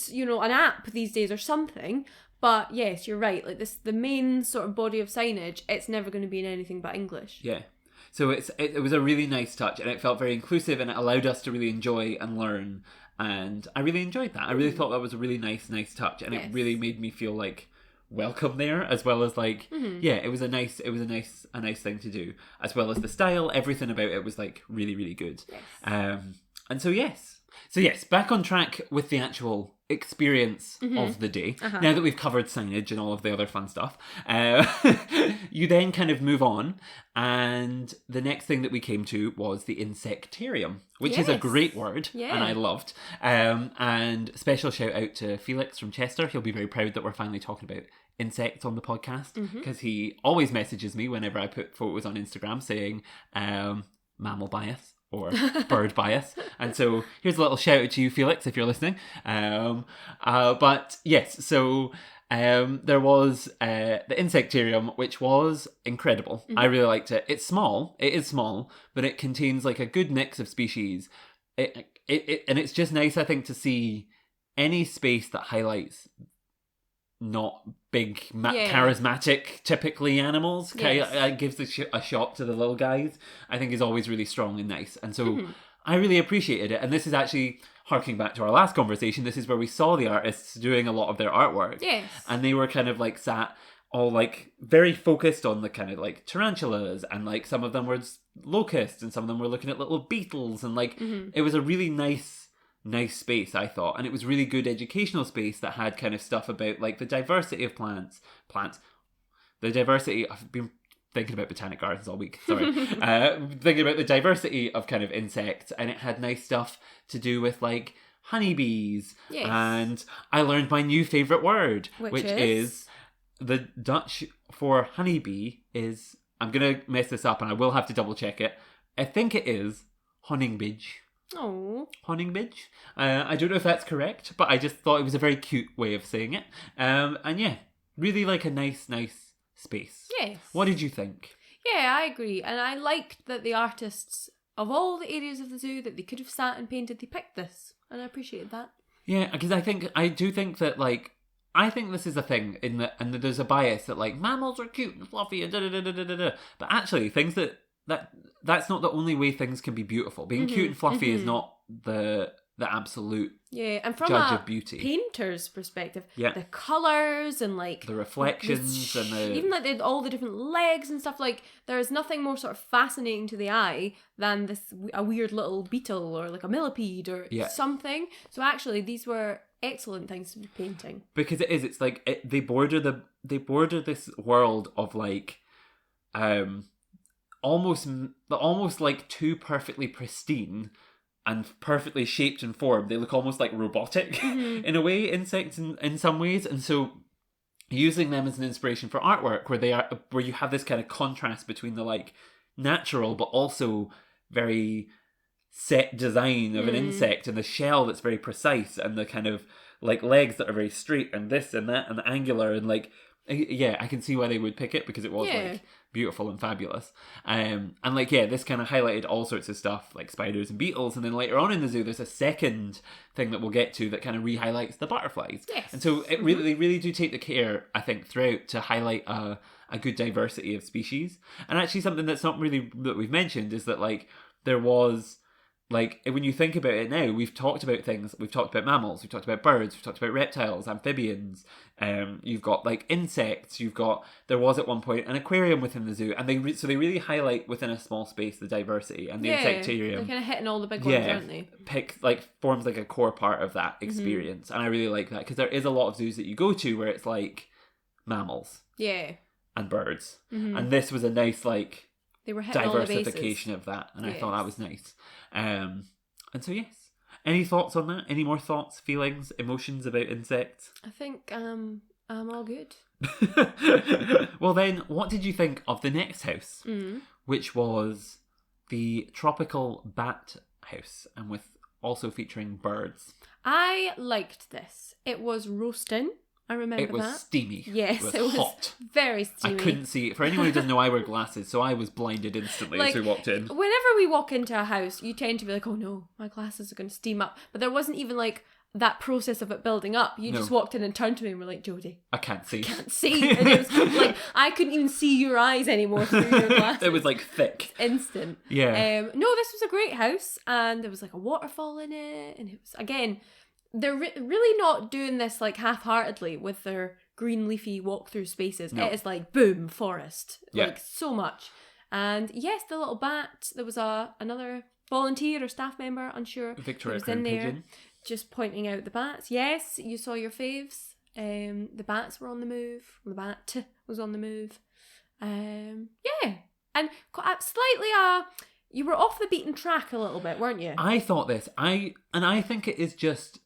you know, an app these days or something. But yes, you're right. Like the main sort of body of signage, it's never going to be in anything but English. Yeah. So it was a really nice touch, and it felt very inclusive, and it allowed us to really enjoy and learn. And I really enjoyed that. I really thought that was a really nice touch, and it really made me feel like welcome there, as well as like it was a nice thing to do, as well as the style. Everything about it was like really, really good. And so yes. So yes, back on track with the actual experience of the day. Now that we've covered signage and all of the other fun stuff, you then kind of move on, and the next thing that we came to was the insectarium, which is a great word, and I loved. And special shout out to Felix from Chester. He'll be very proud that we're finally talking about insects on the podcast, because he always messages me whenever I put photos on Instagram saying mammal bias or bird bias. And so here's a little shout out to you, Felix, if you're listening. But yes, so there was the insectarium, which was incredible. I really liked it. It's small. It is small, but it contains like a good mix of species. And it's just nice, I think, to see any space that highlights not big, charismatic, typically animals. Gives a shot to the little guys, I think is always really strong and nice. And so I really appreciated it. And this is actually, harking back to our last conversation, this is where we saw the artists doing a lot of their artwork. Yes. And they were kind of like sat all like very focused on the kind of like tarantulas, and like some of them were locusts, and some of them were looking at little beetles, and like it was a really nice space, I thought, and it was really good educational space that had kind of stuff about like the diversity of plants, the diversity. I've been thinking about botanic gardens all week, sorry. Thinking about the diversity of kind of insects, and it had nice stuff to do with like honeybees. And I learned my new favourite word, which is the Dutch for honeybee is, I'm gonna mess this up and I will have to double check it, I think it is honingbidge. Oh, honingbidge. I don't know if that's correct, but I just thought it was a very cute way of saying it. And yeah, really like a nice space. Yes. What did you think? Yeah, I agree. And I liked that the artists, of all the areas of the zoo that they could have sat and painted, they picked this. And I appreciated that. Yeah, because I do think that like, I think this is a thing in that, and there's a bias that like mammals are cute and fluffy and da-da-da-da-da-da. But actually things that's not the only way things can be beautiful. Being cute and fluffy is not the absolute and from judge a of beauty. Painter's perspective, the colours and like the reflections and even like all the different legs and stuff, like there is nothing more sort of fascinating to the eye than a weird little beetle or like a millipede or something. So actually these were excellent things to be painting, because it's like they border this world of like almost like too perfectly pristine and perfectly shaped and formed. They look almost like robotic in a way, insects in some ways. And so using them as an inspiration for artwork where you have this kind of contrast between the like natural but also very set design of an insect, and the shell that's very precise, and the kind of like legs that are very straight, and this and that and angular, and like I can see why they would pick it, because it was like beautiful and fabulous. And like this kind of highlighted all sorts of stuff like spiders and beetles, and then later on in the zoo there's a second thing that we'll get to that kind of re-highlights the butterflies. And so it really they really do take the care, I think, throughout to highlight a good diversity of species. And actually something that's not really that we've mentioned is that like there was, like, when you think about it now, we've talked about mammals, we've talked about birds, we've talked about reptiles, amphibians, you've got like insects, there was at one point an aquarium within the zoo, and they really highlight within a small space the diversity, and the insectarium, they're kind of hitting all the big ones, aren't they? Forms like a core part of that experience. And I really like that, because there is a lot of zoos that you go to where it's like mammals and birds, and this was a nice like they were hitting diversification of that, and I thought that was nice. And so yes, any thoughts on that? Any more thoughts, feelings, emotions about insects? I think I'm all good. Well then, what did you think of the next house, which was the tropical bat house, and with also featuring birds? I liked this. It was roasting. I remember that. It was steamy. Yes, it was hot. Very steamy. I couldn't see it. For anyone who doesn't know, I wear glasses, so I was blinded instantly as we walked in. Whenever we walk into a house, you tend to be like, oh no, my glasses are going to steam up. But there wasn't even like that process of it building up. You just walked in and turned to me and were like, Jodie, I can't see. And it was like, I couldn't even see your eyes anymore through your glasses. It was like thick. Instant. Yeah. No, this was a great house, and there was like a waterfall in it, and it was, again, they're really not doing this like half-heartedly with their green leafy walk-through spaces. No. It is like boom, forest, like so much. And yes, the little bat, there was another volunteer or staff member, unsure. Victoria was in there Pigeon. just pointing out the bats. Yes, you saw your faves. The bats were on the move. The bat was on the move. Yeah. And slightly you were off the beaten track a little bit, weren't you? I thought this. I think it is just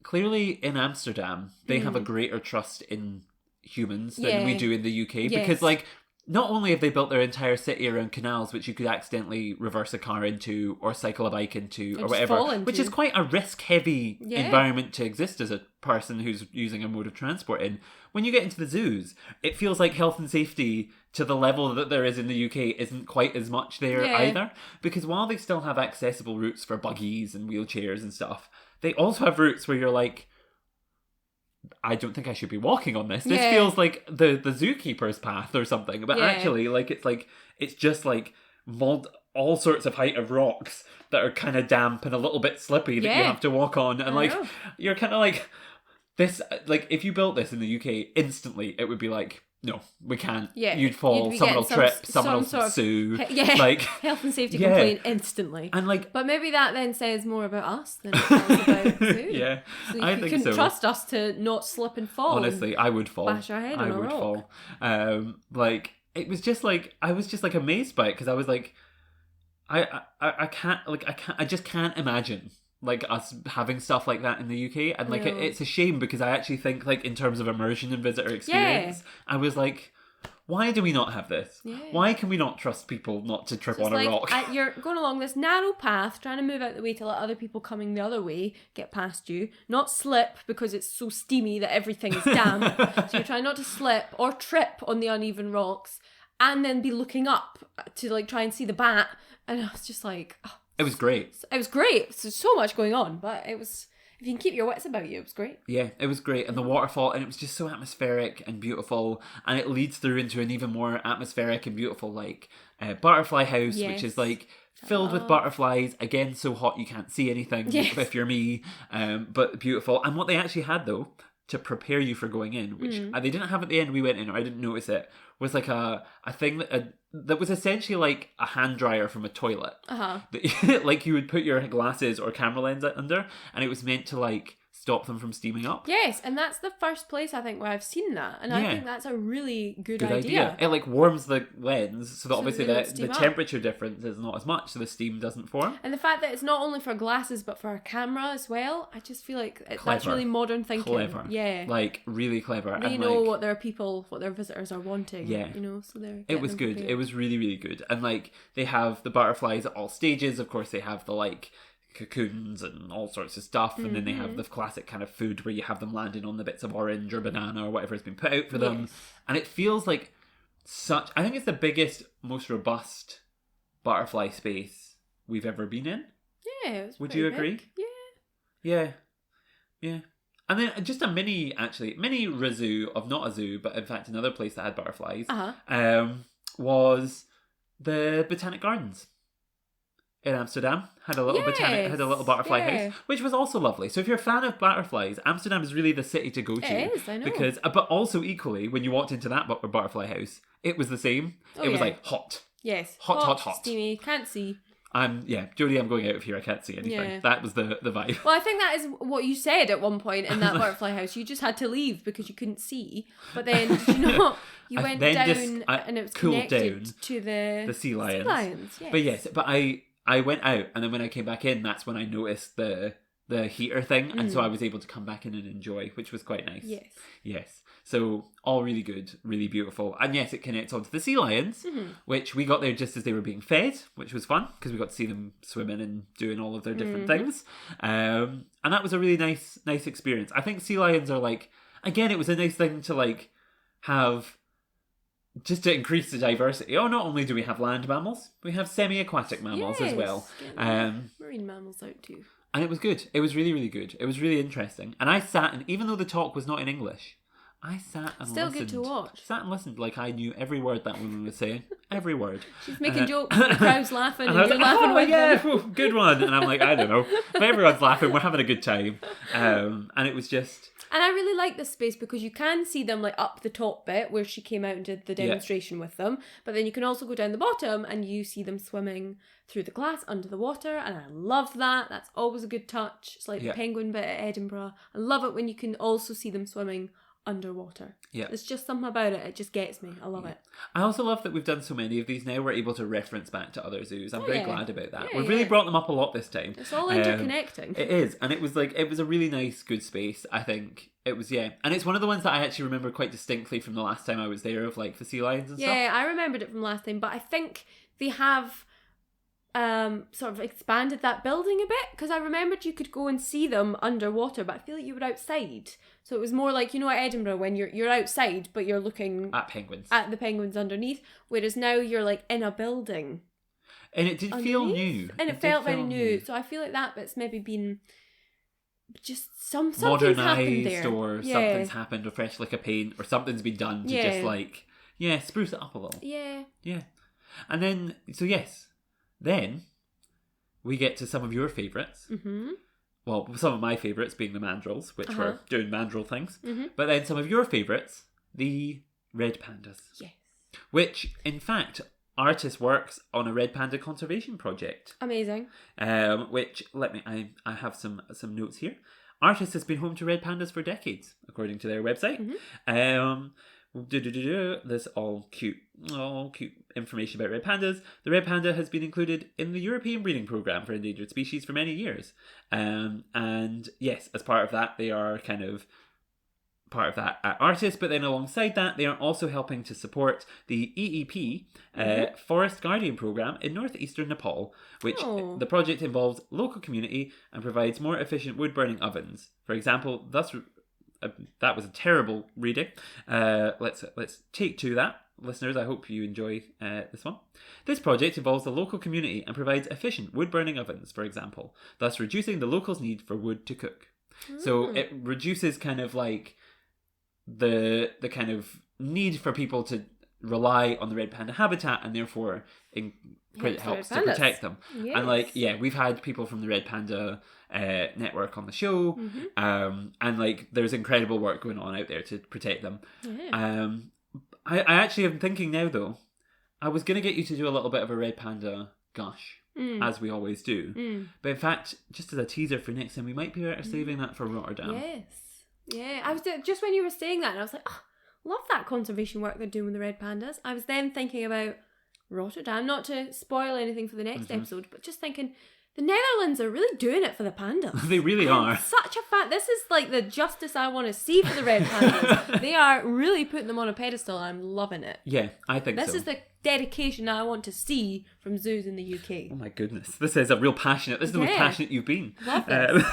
clearly in Amsterdam they have a greater trust in humans than we do in the UK because like not only have they built their entire city around canals which you could accidentally reverse a car into or cycle a bike into or whatever, which is quite a risk-heavy environment to exist as a person who's using a mode of transport in. When you get into the zoos, it feels like health and safety to the level that there is in the UK isn't quite as much there either. Because while they still have accessible routes for buggies and wheelchairs and stuff, they also have routes where you're like, I don't think I should be walking on this. This feels like the zookeeper's path or something. But actually, it's just like all sorts of height of rocks that are kind of damp and a little bit slippy that you have to walk on. And you're kind of like, this, like, if you built this in the UK, instantly it would be like, no, we can't. Yeah, you'd fall, someone will trip, someone will sue. Like health and safety complaint instantly. And like, but maybe that then says more about us than it does about the zoo. Yeah, so I think you can trust us to not slip and fall. Honestly, I would fall. Bash our head on a rock. Fall. Like it was just like I was just like amazed by it because I was like, I just can't imagine like us having stuff like that in the UK, and like it's a shame because I actually think like in terms of immersion and visitor experience, I was like, why do we not have this? Why can we not trust people not to trip on a rock? You're going along this narrow path, trying to move out the way to let other people coming the other way get past you, not slip because it's so steamy that everything's damp. So you're trying not to slip or trip on the uneven rocks, and then be looking up to like try and see the bat. And I was just like, oh. It was great. It was great. So much going on, but it was, if you can keep your wits about you, it was great. Yeah, it was great. And the waterfall, and it was just so atmospheric and beautiful. And it leads through into an even more atmospheric and beautiful, like, butterfly house, which is like filled with butterflies. Again, so hot you can't see anything if you're me. But beautiful. And what they actually had, though, to prepare you for going in, which they didn't have at the end we went in, or I didn't notice it, was like a thing that was essentially like a hand dryer from a toilet. That, like you would put your glasses or camera lens under, and it was meant to like stop them from steaming up. Yes, and that's the first place I think where I've seen that, and I think that's a really good idea. It like warms the lens so that obviously the temperature difference is not as much, so the steam doesn't form. And the fact that it's not only for glasses but for a camera as well, I just feel like that's really modern thinking. Clever. Yeah, like really clever. They know what their visitors are wanting. Yeah, you know, so it was good. Prepared. It was really, really good. And like they have the butterflies at all stages. Of course, they have the like cocoons and all sorts of stuff, and then they have the classic kind of food where you have them landing on the bits of orange or banana or whatever has been put out for them, and it feels like I think it's the biggest, most robust butterfly space we've ever been in. Yeah, it was. Would you agree? Big. Yeah. And then just a mini ReZOO of not a zoo, but in fact another place that had butterflies was the Botanic Gardens in Amsterdam. Had a little butterfly house, which was also lovely. So if you're a fan of butterflies, Amsterdam is really the city to go to. It is, I know. Because, but also equally, when you walked into that butterfly house, it was the same. It was like hot. Yes. Hot. Steamy. Can't see. Jodie, I'm going out of here. I can't see anything. Yeah. That was the vibe. Well, I think that is what you said at one point in that butterfly house. You just had to leave because you couldn't see. But then, did you know, you went down and it was connected to the sea lions. Sea lions, yes. But yes, I went out, and then when I came back in, that's when I noticed the heater thing, and so I was able to come back in and enjoy, which was quite nice. Yes. So all really good, really beautiful, and yes, it connects onto the sea lions, which we got there just as they were being fed, which was fun because we got to see them swimming and doing all of their different things, and that was a really nice experience. I think sea lions are like, again, it was a nice thing to like have. Just to increase the diversity. Oh, not only do we have land mammals, we have semi-aquatic mammals as well. Marine mammals out too. And it was good. It was really, really good. It was really interesting. And I sat, and even though the talk was not in English, I sat and Still listened. good to watch. Sat and listened like I knew every word that woman was saying. Every word. She's making jokes, the crowd's laughing, and I was you're like, laughing with them. yeah, good one. And I'm like, I don't know. But everyone's laughing. We're having a good time. And it was just... And I really like this space because you can see them like up the top bit where she came out and did the demonstration with them. But then you can also go down the bottom and you see them swimming through the glass under the water. And I love that. That's always a good touch. It's like the penguin bit at Edinburgh. I love it when you can also see them swimming underwater. Yeah. There's just something about it. It just gets me. I love it. I also love that we've done so many of these now. We're able to reference back to other zoos. I'm very glad about that. We've really brought them up a lot this time. It's all interconnecting. It is. And it was a really nice, good space, I think. It was, And it's one of the ones that I actually remember quite distinctly from the last time I was there of like the sea lions and stuff. Yeah, I remembered it from last time. But I think they have sort of expanded that building a bit, because I remembered you could go and see them underwater, but I feel like you were outside. So it was more like, at Edinburgh when you're outside, but you're looking at penguins, at the penguins underneath, whereas now you're like in a building. And it did feel new. And it felt very new. So I feel like that bit's maybe been just something's happened there. Or something's happened, or fresh like a paint, or something's been done to just like, spruce it up a little. Yeah. Yeah. And then, then we get to some of your favourites. Mm-hmm. Well, some of my favourites being the mandrills, which were doing mandrill things. Mm-hmm. But then some of your favourites, the red pandas. Yes. Which, in fact, ARTIS works on a red panda conservation project. Amazing. Which, I have some notes here. ARTIS has been home to red pandas for decades, according to their website. Mm-hmm. There's all cute information about red pandas. The red panda has been included in the European breeding programme for endangered species for many years. And yes, as part of that, they are kind of part of that at ARTIS, but then alongside that, they are also helping to support the EEP Forest Guardian Programme in northeastern Nepal, which the project involves local community and provides more efficient wood-burning ovens. For example, that was a terrible reading. Let's take to that. Listeners, I hope you enjoy this one. This project involves the local community and provides efficient wood-burning ovens, for example, thus reducing the locals' need for wood to cook. So it reduces kind of like the kind of need for people to rely on the red panda habitat, and therefore it helps to protect them. Yes. And we've had people from the Red Panda network on the show, and there's incredible work going on out there to protect them. Yeah. I actually am thinking now though, I was going to get you to do a little bit of a red panda gush, as we always do. But in fact, just as a teaser for next time, we might be better saving that for Rotterdam. Yes. Yeah, I was just when you were saying that, and I was like, love that conservation work they're doing with the red pandas. I was then thinking about Rotterdam, not to spoil anything for the next episode, but just thinking the Netherlands are really doing it for the pandas. They really are. Such a fan. This is like the justice I want to see for the red pandas. They are really putting them on a pedestal. I'm loving it. Yeah, I think so. This is the dedication I want to see from zoos in the UK. Oh my goodness. This is a real passionate. This is the most passionate you've been. Love this.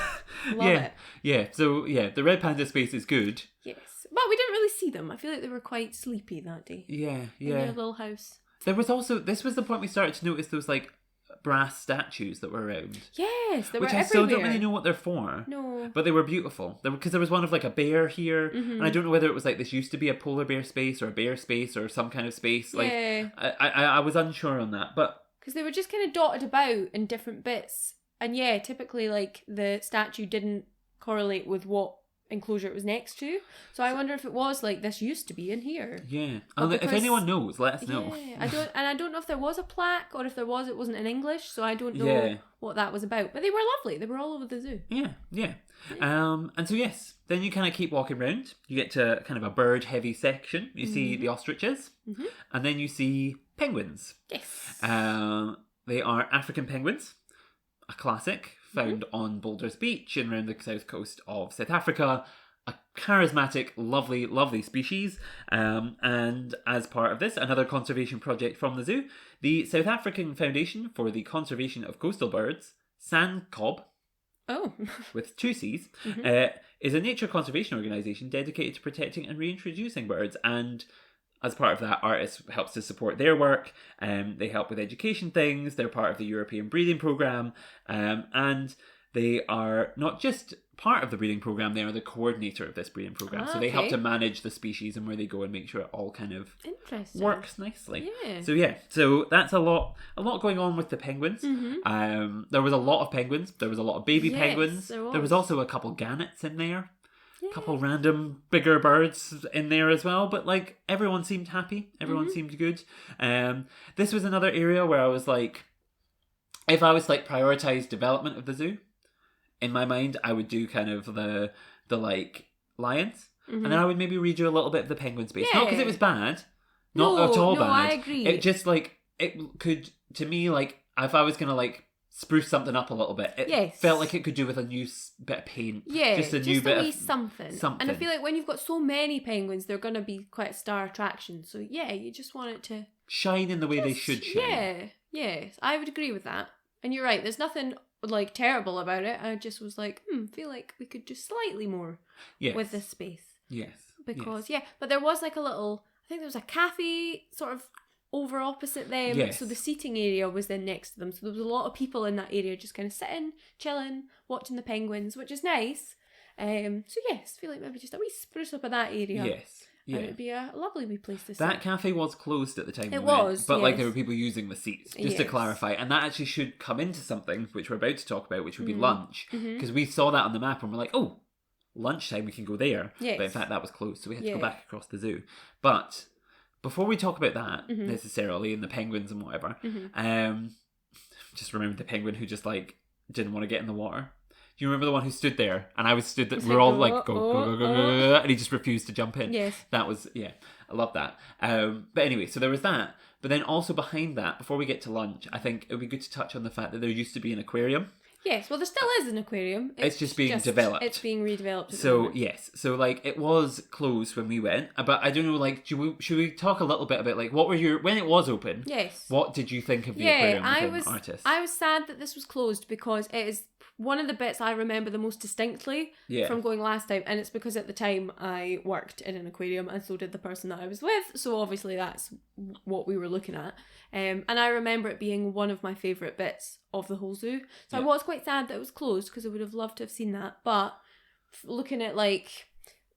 Love it. Yeah. So, the red panda space is good. Yes. But we didn't really see them. I feel like they were quite sleepy that day. Yeah. In their little house. There was also, this was the point we started to notice those brass statues that were around. Yes, they were everywhere. Which I still don't really know what they're for. No. But they were beautiful. Because there was one of a bear here, and I don't know whether it was this used to be a polar bear space or a bear space or some kind of space. Yeah. I was unsure on that, but because they were just kind of dotted about in different bits, and typically the statue didn't correlate with what enclosure it was next to. So I wonder if it was this used to be in here. Yeah. If anyone knows, let us know. I don't know if there was a plaque, or if there was, it wasn't in English, so I don't know what that was about. But they were lovely. They were all over the zoo. Yeah. And so then you kind of keep walking around. You get to kind of a bird heavy section. You see the ostriches, and then you see penguins. Yes. They are African penguins, a classic, found on Boulders Beach and around the south coast of South Africa. A charismatic, lovely, lovely species. And as part of this, another conservation project from the zoo, the South African Foundation for the Conservation of Coastal Birds, SANCOB, with 2 C's, is a nature conservation organisation dedicated to protecting and reintroducing birds. And as part of that, ARTIS helps to support their work. They help with education things. They're part of the European breeding programme. And they are not just part of the breeding program, they are the coordinator of this breeding program. So they help to manage the species and where they go and make sure it all kind of works nicely. So that's a lot going on with the penguins. There was a lot of penguins. There was a lot of baby penguins. There was also a couple gannets in there. A couple random bigger birds in there as well, but like everyone seemed happy, everyone seemed good. This was another area where I was like, if I was like prioritize development of the zoo, in my mind I would do kind of the like lions, and then I would maybe redo a little bit of the penguin space. Not because it was bad, not at all bad. I agree. It just like it could, to me, like if I was gonna like spruce something up a little bit. It felt like it could do with a new bit of paint. Yeah, just a new bit of something. And I feel like when you've got so many penguins, they're going to be quite a star attraction. So yeah, you just want it to shine in the way they should shine. Yes, I would agree with that. And you're right, there's nothing like terrible about it. I just was like, feel like we could do slightly more with this space. Yes. Because, but there was like a little, I think there was a cafe sort of over opposite them. Yes. So the seating area was then next to them. So there was a lot of people in that area just kind of sitting, chilling, watching the penguins, which is nice. So yes, I feel like maybe just a wee spruce up of that area. Yes. Yeah. And it'd be a lovely wee place to sit. That cafe was closed at the time. It was, but like there were people using the seats, just to Yes. clarify. And that actually should come into something which we're about to talk about, which would be lunch. Because we saw that on the map and we're like, oh, lunchtime we can go there. Yes. But in fact that was closed, so we had to go back across the zoo. But before we talk about that necessarily, and the penguins and whatever, just remember the penguin who just like didn't want to get in the water. Do you remember the one who stood there? And I was stood there, we're all like, go, and he just refused to jump in. Yes. That was, I love that. But anyway, so there was that. But then also behind that, before we get to lunch, I think it would be good to touch on the fact that there used to be an aquarium. Yes, well there still is an aquarium. It's just being developed. It's being redeveloped. So yes, so like it was closed when we went, but I don't know. Like, should we talk a little bit about like what were when it was open? Yes. What did you think of the aquarium within ARTIS? I was sad that this was closed because it is one of the bits I remember the most distinctly from going last time, and it's because at the time I worked in an aquarium and so did the person that I was with, so obviously that's what we were looking at. And I remember it being one of my favourite bits of the whole zoo. So I was quite sad that it was closed because I would have loved to have seen that. But looking at like,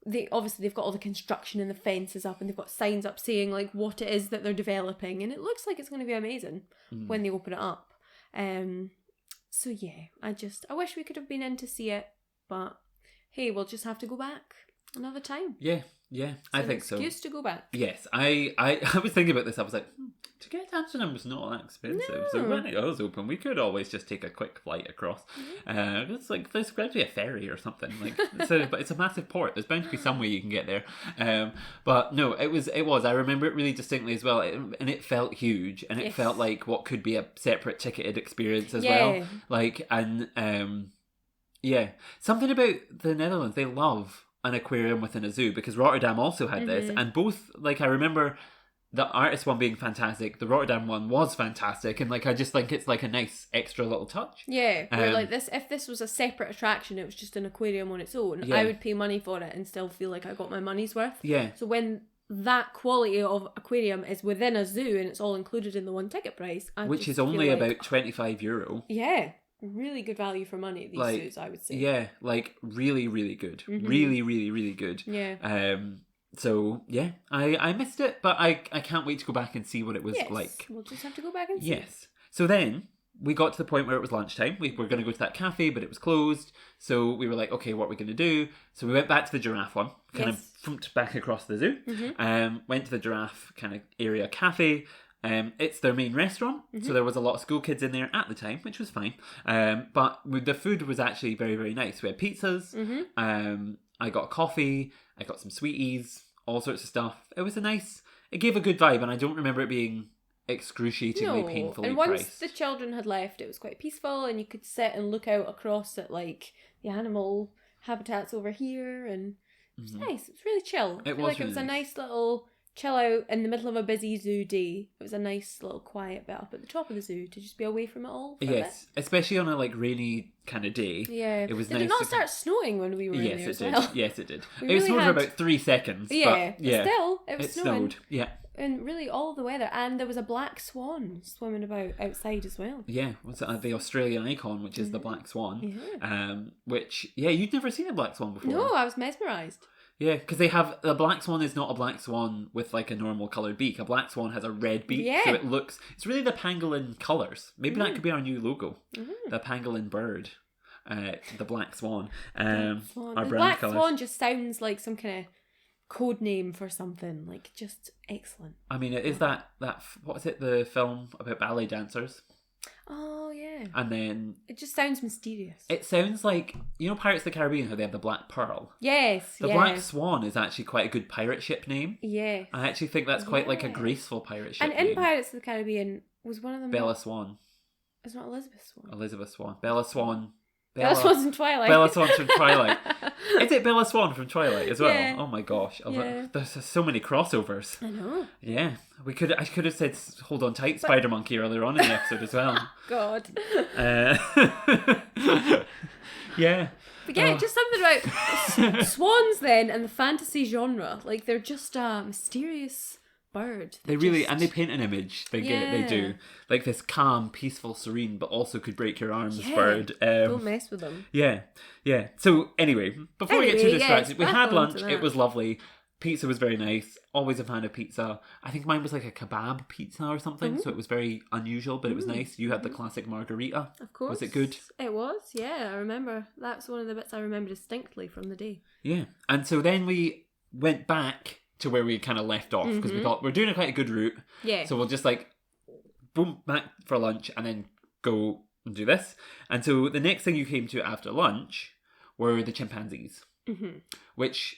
they've got all the construction and the fences up and they've got signs up saying like what it is that they're developing, and it looks like it's going to be amazing when they open it up. So yeah, I wish we could have been in to see it, but hey, we'll just have to go back another time. Yeah, I think so. Excuse to go back. Yes, I was thinking about this. I was like, to get to Amsterdam was not that expensive. No. So when it was open, we could always just take a quick flight across. It's like there's going to be a ferry or something. Like, but it's a massive port. There's bound to be some way you can get there. But no, it was. I remember it really distinctly as well, and it felt huge, and it felt like what could be a separate ticketed experience as well. Like, and something about the Netherlands, they love an aquarium within a zoo, because Rotterdam also had this, and both, like, I remember the ARTIS one being fantastic, the Rotterdam one was fantastic, and like I just think it's like a nice extra little touch. Where like this, if this was a separate attraction, it was just an aquarium on its own, I would pay money for it and still feel like I got my money's worth. So when that quality of aquarium is within a zoo and it's all included in the one ticket price, which is only about €25. Really good value for money at these zoos, I would say. Yeah, like really, really good. Really, really, really good. Yeah. So yeah, I missed it, but I can't wait to go back and see what it was like. We'll just have to go back and see. Yes. So then we got to the point where it was lunchtime. We were going to go to that cafe, but it was closed. So we were like, okay, what are we going to do? So we went back to the giraffe one, kind of thumped back across the zoo. Went to the giraffe kind of area cafe. It's their main restaurant, so there was a lot of school kids in there at the time, which was fine. But the food was actually very, very nice. We had pizzas. I got coffee. I got some sweeties, all sorts of stuff. It was it gave a good vibe, and I don't remember it being excruciatingly painfully and once priced. The children had left, it was quite peaceful, and you could sit and look out across at like the animal habitats over here, and it was nice. It was really chill. I feel like it was a nice little chill out in the middle of a busy zoo day. It was a nice little quiet bit up at the top of the zoo to just be away from it all for a bit. Especially on a like rainy kind of day. Yeah, it was nice. Did it not start snowing when we were in there as well? Yes, it did. It snowed for about 3 seconds. Yeah, but still, it was snowing. snowed. Yeah. in really all the weather. And there was a black swan swimming about outside as well. Yeah, what's it? The Australian icon, which is the black swan. Yeah. Which, you'd never seen a black swan before. No, I was mesmerised. Yeah, because they have, the black swan is not a black swan with like a normal coloured beak. A black swan has a red beak, so it looks, it's really the pangolin colours. Maybe that could be our new logo. The pangolin bird. The black swan. Our the brand black colours. swan just sounds like some kind of code name for something. Like, just excellent. I mean, it is that what is it, the film about ballet dancers? Oh, yeah. And then... It just sounds mysterious. It sounds like, you know Pirates of the Caribbean, how they have the Black Pearl? Yes, The Black Swan is actually quite a good pirate ship name. Yes. I actually think that's quite like a graceful pirate ship and name. in Pirates of the Caribbean, was one of them... Bella Swan. It's not Elizabeth Swan. Elizabeth Swan. Bella Swan. Bella Swan's from Twilight. Bella Swan's from Twilight. Is it Bella Swan from Twilight as well? Yeah. Oh my gosh. Yeah. There's so many crossovers. I know. Yeah. I could have said Hold On Tight Spider Monkey earlier on in the episode as well. God. Yeah. But yeah, just something about swans then and the fantasy genre. Like, they're just a mysterious bird. They paint an image. They do. Like this calm, peaceful, serene, but also could break your arms bird. Don't mess with them. Yeah. So anyway, before we get too distracted, we had lunch. It was lovely. Pizza was very nice. Always a fan of pizza. I think mine was like a kebab pizza or something, so it was very unusual, but it was nice. You had the classic margarita. Of course. Was it good? It was, yeah. I remember. That's one of the bits I remember distinctly from the day. Yeah. And so then we went back to where we kind of left off, because we thought we're doing quite a good route. Yeah. So we'll just like, boom, back for lunch and then go and do this. And so the next thing you came to after lunch were the chimpanzees, which...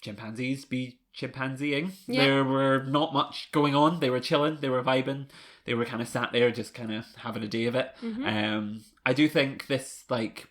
chimpanzees be chimpanzeeing. Yeah. There were not much going on. They were chilling. They were vibing. They were kind of sat there just kind of having a day of it. I do think this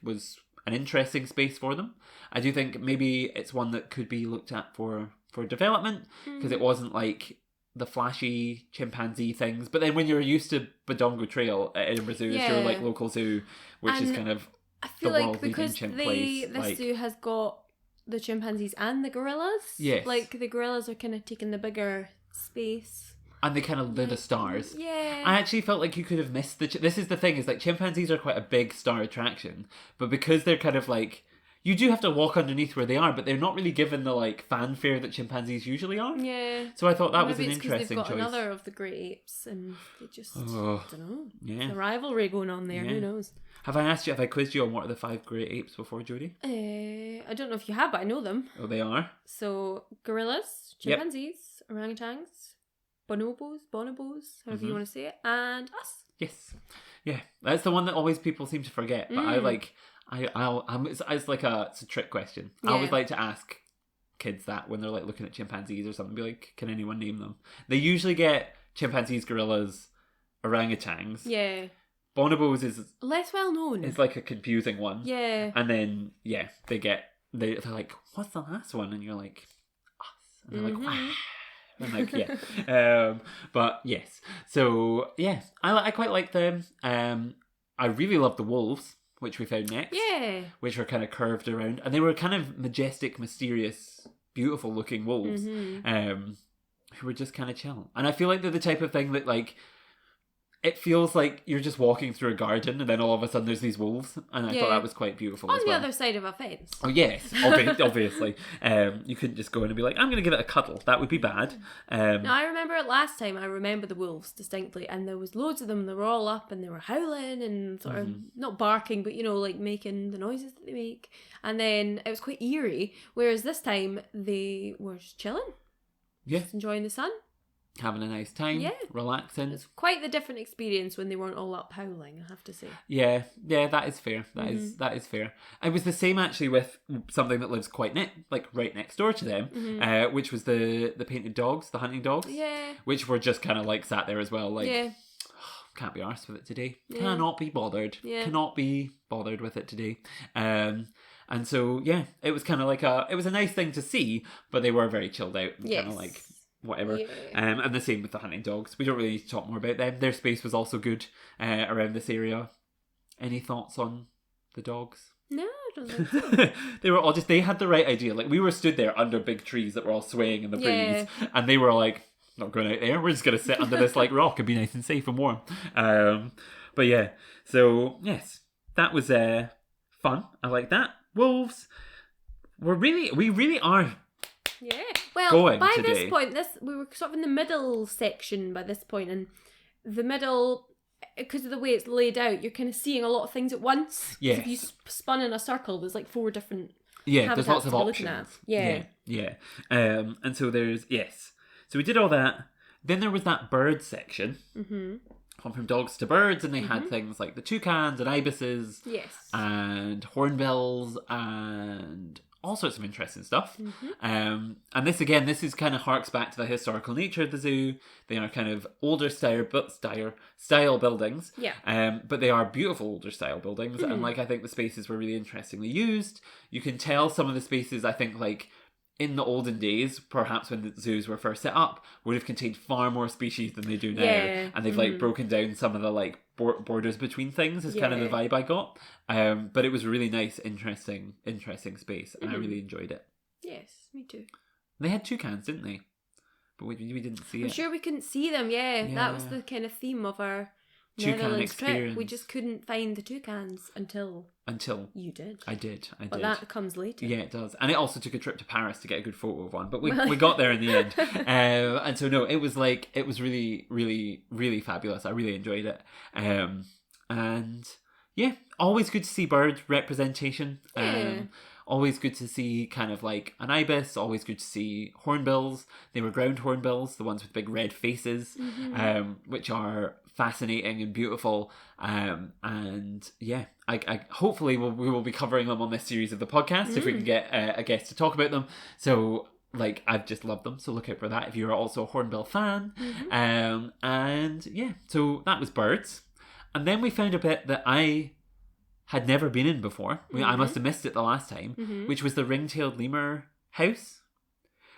was an interesting space for them. I do think maybe it's one that could be looked at for development, because it wasn't like the flashy chimpanzee things. But then when you're used to Badongo Trail at Edinburgh Zoo, it's your like local zoo, which is kind of I feel the like world leading because chimp place. this zoo has got the chimpanzees and the gorillas. Yes. Like, the gorillas are kind of taking the bigger space. And they kind of they're the stars. Yeah. I actually felt like you could have missed this is the thing, is like chimpanzees are quite a big star attraction, but because they're kind of like, you do have to walk underneath where they are, but they're not really given the like fanfare that chimpanzees usually are. Yeah. So I thought that was Maybe an it's 'cause interesting they've got choice. another of the great apes, and they just I don't know. Yeah. The rivalry going on there. Yeah. Who knows? Have I quizzed you on what are the 5 great apes before, Jodie? I don't know if you have, but I know them. Oh, they are? So, gorillas, chimpanzees, orangutans, bonobos, however you want to say it, and us. Yes. Yeah. That's the one that always people seem to forget, but it's like it's a trick question. I always like to ask kids that when they're like looking at chimpanzees or something, be like, can anyone name them? They usually get chimpanzees, gorillas, orangutans. Yeah. Bonobos is less well known. It's like a confusing one. Yeah. And then they're like, what's the last one? And you're like, us. And they're like, ah. I'm like, yeah. But yes. So yeah, I quite like them. I really love the wolves, which we found next. Yeah. Which were kind of curved around, and they were kind of majestic, mysterious, beautiful looking wolves. Who were just kind of chill. And I feel like they're the type of thing that like, it feels like you're just walking through a garden and then all of a sudden there's these wolves, and I thought that was quite beautiful on as the well. other side of a fence. Oh yes, obviously. You couldn't just go in and be like, I'm going to give it a cuddle. That would be bad. Now, I remember it last time. I remember the wolves distinctly, and there was loads of them. They were all up and they were howling and sort of not barking, but like making the noises that they make. And then it was quite eerie. Whereas this time they were just chilling, just enjoying the sun. Having a nice time, relaxing. It's quite the different experience when they weren't all up howling, I have to say. Yeah, that is fair. That is fair. It was the same actually with something that lives quite right next door to them, which was the painted dogs, the hunting dogs. Yeah. Which were just kind of like sat there as well, like, can't be arsed with it today. Yeah. Cannot be bothered. Yeah. Cannot be bothered with it today. And so it was kind of like it was a nice thing to see, but they were very chilled out and kind of like whatever. And the same with the hunting dogs. We don't really need to talk more about them. Their space was also good around this area. Any thoughts on the dogs? No, don't think so. They had the right idea. Like, we were stood there under big trees that were all swaying in the breeze, and they were like, not going out there, we're just going to sit under this like rock and be nice and safe and warm. But yeah, so yes, that was fun. I like that. Wolves, we really are. Yeah. Well, by this point, we were sort of in the middle section by this point, and the middle, because of the way it's laid out, you're kind of seeing a lot of things at once. Yes. If you spun in a circle, there's like 4 different. There's lots of options. Yeah. And so so we did all that. Then there was that bird section. Mm-hmm. Went from dogs to birds, and they had things like the toucans and ibises. Yes. And hornbills and all sorts of interesting stuff. Mm-hmm. And this is kind of harks back to the historical nature of the zoo. They are kind of older style buildings. Yeah. But they are beautiful older style buildings. Mm-hmm. And like, I think the spaces were really interestingly used. You can tell some of the spaces, I think, like, in the olden days, perhaps when the zoos were first set up, would have contained far more species than they do now. Yeah. And they've like broken down some of the like borders between things is kind of the vibe I got. But it was really nice, interesting space, and I really enjoyed it. Yes, me too. They had toucans, didn't they? But we didn't see it. I'm sure we couldn't see them, yeah. That was the kind of theme of our Netherlands trip. We just couldn't find the toucans until you did. I did. But that comes later. Yeah, it does. And it also took a trip to Paris to get a good photo of one. But we got there in the end. And so no, it was really, really, really fabulous. I really enjoyed it. And yeah, always good to see bird representation. Always good to see kind of like an ibis. Always good to see hornbills. They were ground hornbills, the ones with big red faces, which are fascinating and beautiful. And yeah, I hopefully we will be covering them on this series of the podcast if we can get a guest to talk about them. So like, I've just loved them. So look out for that if you're also a hornbill fan. And yeah, so that was birds. And then we found a bit that I had never been in before. I must have missed it the last time, which was the ring-tailed lemur house,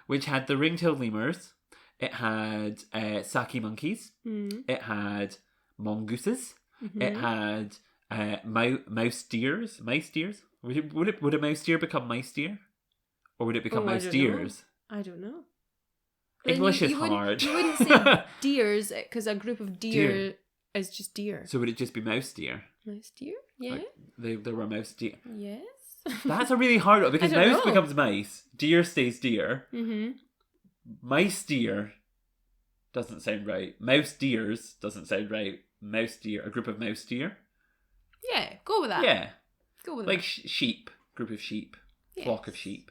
which had the ring-tailed lemurs. It had saki monkeys. It had mongooses. It had mouse deers. Mice deers. Would a mouse deer become mice deer, or would it become mouse deers? I don't know. English is hard. You wouldn't say deers because a group of deer is just deer. So would it just be mouse deer? Mouse deer? Yeah. Like there were mouse deer. Yes. That's a really hard one because mouse becomes mice. Deer stays deer. Mice deer doesn't sound right. Mouse deers doesn't sound right. Mouse deer, a group of mouse deer. Yeah, go with that. Yeah. Go with like that. Sheep, group of sheep, flock of sheep,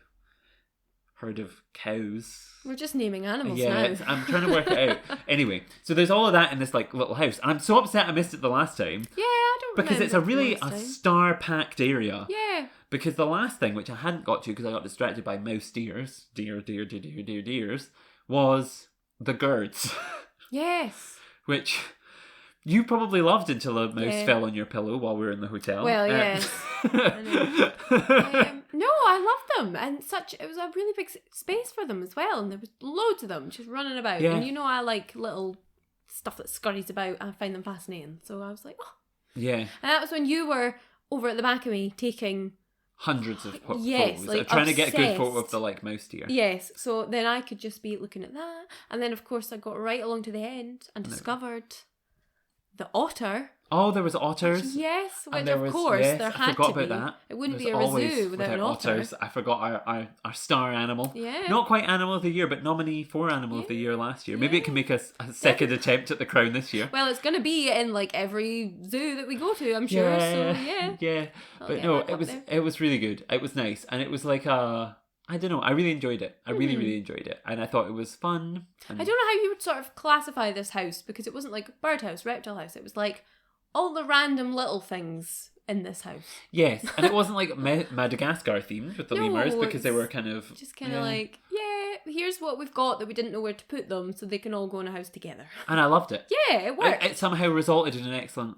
herd of cows. We're just naming animals now. I'm trying to work it out. Anyway, so there's all of that in this like little house. And I'm so upset I missed it the last time. Yeah, I don't because it's a star-packed area. Yeah. Because the last thing, which I hadn't got to because I got distracted by mouse deers, deers, was the girds. Yes. Which you probably loved until a mouse fell on your pillow while we were in the hotel. Well, yes. No, I loved them, and it was a really big space for them as well, and there was loads of them just running about. Yeah. And I like little stuff that scurries about, and I find them fascinating. So I was like, oh. Yeah. And that was when you were over at the back of me taking hundreds of photos. Like, trying to get a good photo of the like mouse deer. Yes, so then I could just be looking at that, and then of course I got right along to the end and discovered the otter. Oh, there was otters. Yes, which of course there had to be. I forgot about that. It wouldn't be a ReZOO without an otter. Otters. I forgot our star animal. Yeah. Not quite animal of the year, but nominee for animal of the year last year. Maybe it can make a second attempt at the crown this year. Well, it's going to be in like every zoo that we go to, I'm sure. So yeah. Yeah. But no, it was really good. It was nice, and it was like I don't know. I really enjoyed it. I really, really enjoyed it. And I thought it was fun. I don't know how you would sort of classify this house, because it wasn't like birdhouse, reptile house. It was like all the random little things in this house. Yes. And it wasn't like Madagascar themed with the lemurs, because they were kind of... just kind of like, here's what we've got that we didn't know where to put them, so they can all go in a house together. And I loved it. Yeah, it worked. It somehow resulted in an excellent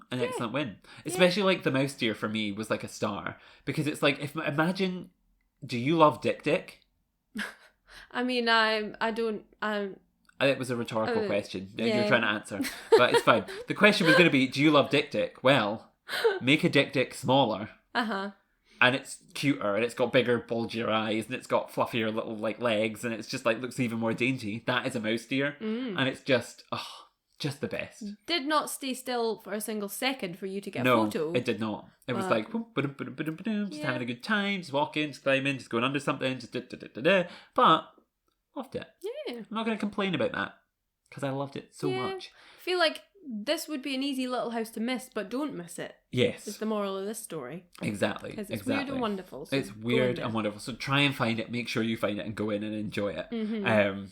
win. Especially like the mouse deer for me was like a star. Because it's like, imagine... Do you love Dick Dick? I mean, I don't. It was a rhetorical question. You're trying to answer, but it's fine. The question was going to be, do you love Dick Dick? Well, make a Dick Dick smaller. and it's cuter, and it's got bigger, bulgier eyes, and it's got fluffier little like legs, and it's just like looks even more dainty. That is a mouse deer, and it's just the best. Did not stay still for a single second for you to get No, a photo. it did not. It was like just having a good time, just walking, just climbing, just going under something, just but loved it. Yeah, I'm not going to complain about that because I loved it so much. I feel like this would be an easy little house to miss, but don't miss it. Yes. Is the moral of this story. Exactly. Because it's weird and wonderful. So it's weird and wonderful. So try and find it. Make sure you find it and go in and enjoy it.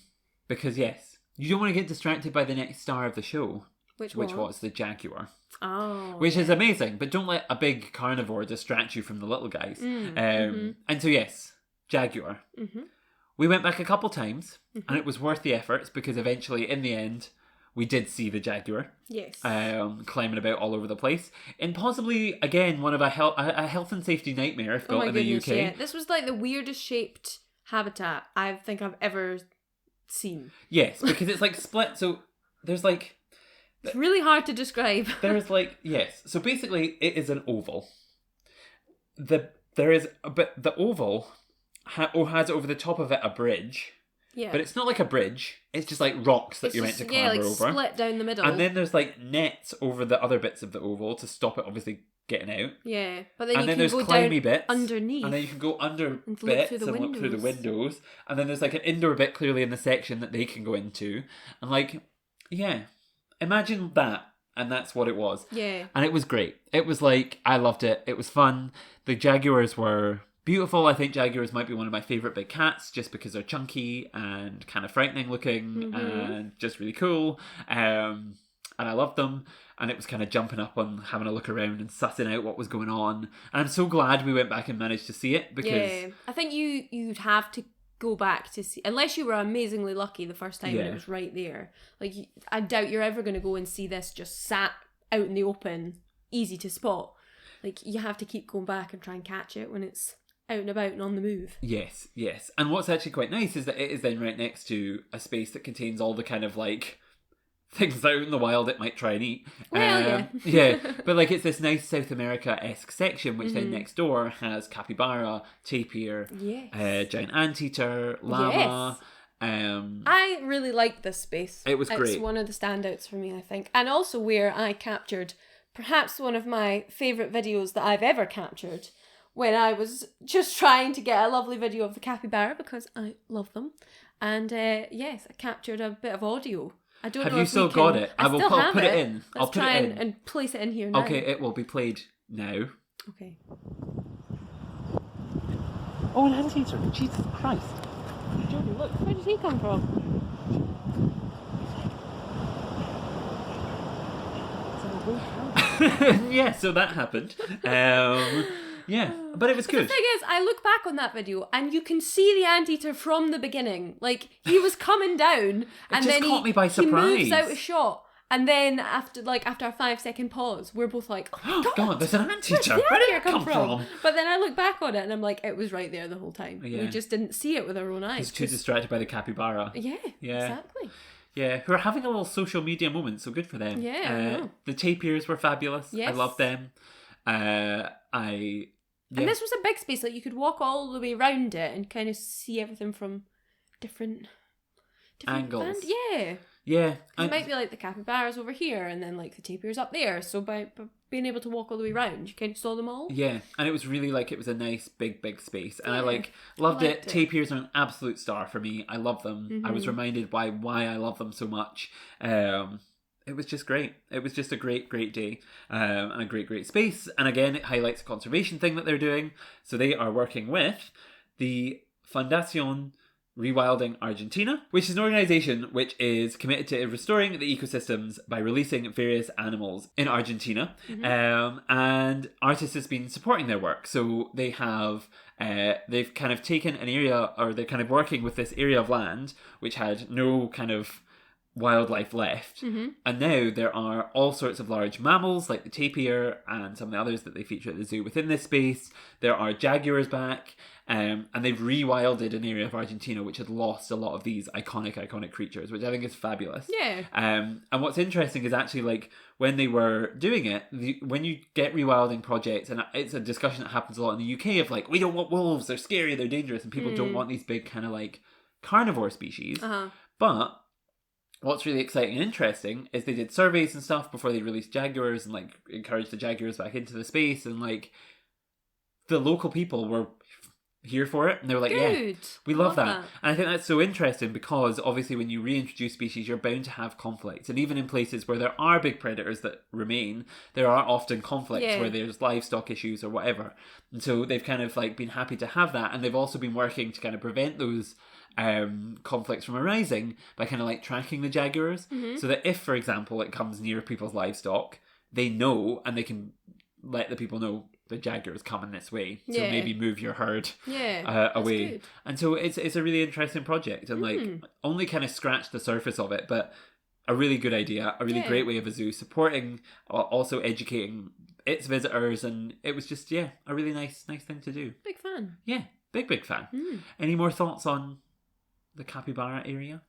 Because yes, you don't want to get distracted by the next star of the show. Which was the jaguar. Oh. Which is amazing. But don't let a big carnivore distract you from the little guys. And so yes, jaguar. We went back a couple times and it was worth the efforts because eventually in the end we did see the jaguar. Yes. Climbing about all over the place. And possibly, again, one of a health and safety nightmare if built in the UK. Yeah. This was like the weirdest shaped habitat I think I've ever seen. Yes, because it's like split. So there's like... It's really hard to describe. There's like... Yes. So basically it is an oval. The oval has over the top of it a bridge. Yeah. But it's not like a bridge. It's just like rocks that you're meant to clamber over. Split down the middle. And then there's like nets over the other bits of the oval to stop it obviously getting out. Yeah. But then there's go climby down bits underneath. And then you can go under bits and look through the windows. And then there's like an indoor bit clearly in the section that they can go into. And like, yeah. Imagine that. And that's what it was. Yeah. And it was great. It was like, I loved it. It was fun. The jaguars were... beautiful. I think jaguars might be one of my favourite big cats just because they're chunky and kind of frightening looking and just really cool. And I loved them. And it was kind of jumping up and having a look around and sussing out what was going on. And I'm so glad we went back and managed to see it because... Yeah, I think you'd have to go back to see... Unless you were amazingly lucky the first time and it was right there. Like, I doubt you're ever going to go and see this just sat out in the open, easy to spot. Like, you have to keep going back and try and catch it when it's out and about and on the move. Yes. And what's actually quite nice is that it is then right next to a space that contains all the kind of like things out in the wild it might try and eat. Well, yeah. But like it's this nice South America-esque section which then next door has capybara, tapir, giant anteater, llama. I really liked this space. It was great. It's one of the standouts for me, I think. And also where I captured perhaps one of my favourite videos that I've ever captured when I was just trying to get a lovely video of the capybara because I love them. And yes, I captured a bit of audio. I don't know Have you still got it? I will put it in. I'll put it in. And place it in here now. Okay, it will be played now. Okay. Oh, an anteater. Jesus Christ. Jordan, look, where did he come from? Yeah, so that happened. Yeah, but it was good. The thing is, I look back on that video and you can see the anteater from the beginning. Like, he was coming down and then caught me by surprise. He moves out of shot. And then after a 5-second pause, we're both like, oh God, there's an anteater. Where did it come from? But then I look back on it and I'm like, it was right there the whole time. Yeah. We just didn't see it with our own eyes. He's too distracted by the capybara. Yeah, exactly. Yeah, who are having a little social media moment, so good for them. Yeah. The tapirs were fabulous. Yes. I loved them. And this was a big space, like you could walk all the way around it and kind of see everything from different angles. Yeah. Yeah. It might be like the capybaras over here and then like the tapirs up there. So by being able to walk all the way around, you kind of saw them all. Yeah. And it was really like, it was a nice big space. And I loved it. Tapirs are an absolute star for me. I love them. I was reminded why I love them so much. It was just great. It was just a great day and a great space. And again, it highlights a conservation thing that they're doing. So they are working with the Fundación Rewilding Argentina, which is an organisation which is committed to restoring the ecosystems by releasing various animals in Argentina. And ARTIS has been supporting their work. So they have... they've kind of taken an area, or they're kind of working with this area of land which had no kind of wildlife left. And now there are all sorts of large mammals like the tapir and some of the others that they feature at the zoo within this space. There are jaguars back, and they've rewilded an area of Argentina which had lost a lot of these iconic creatures, which I think is fabulous. Yeah. And what's interesting is actually, like, when they were doing it, when you get rewilding projects, and it's a discussion that happens a lot in the UK of like, we don't want wolves, they're scary, they're dangerous, and people don't want these big kind of like carnivore species. But what's really exciting and interesting is they did surveys and stuff before they released jaguars and like encouraged the jaguars back into the space, and like the local people were here for it, and they were like, yeah, we love that. And I think that's so interesting because obviously when you reintroduce species, you're bound to have conflicts, and even in places where there are big predators that remain, there are often conflicts where there's livestock issues or whatever, and so they've kind of like been happy to have that, and they've also been working to kind of prevent those conflicts from arising by kind of like tracking the jaguars, so that if, for example, it comes near people's livestock, they know, and they can let the people know the jaguar is coming this way, so maybe move your herd away. Good. And so it's a really interesting project, and like only kind of scratched the surface of it, but a really good idea, a really great way of a zoo supporting, also educating its visitors, and it was just a really nice thing to do. Big fan. Yeah, big fan. Any more thoughts on the capybara area?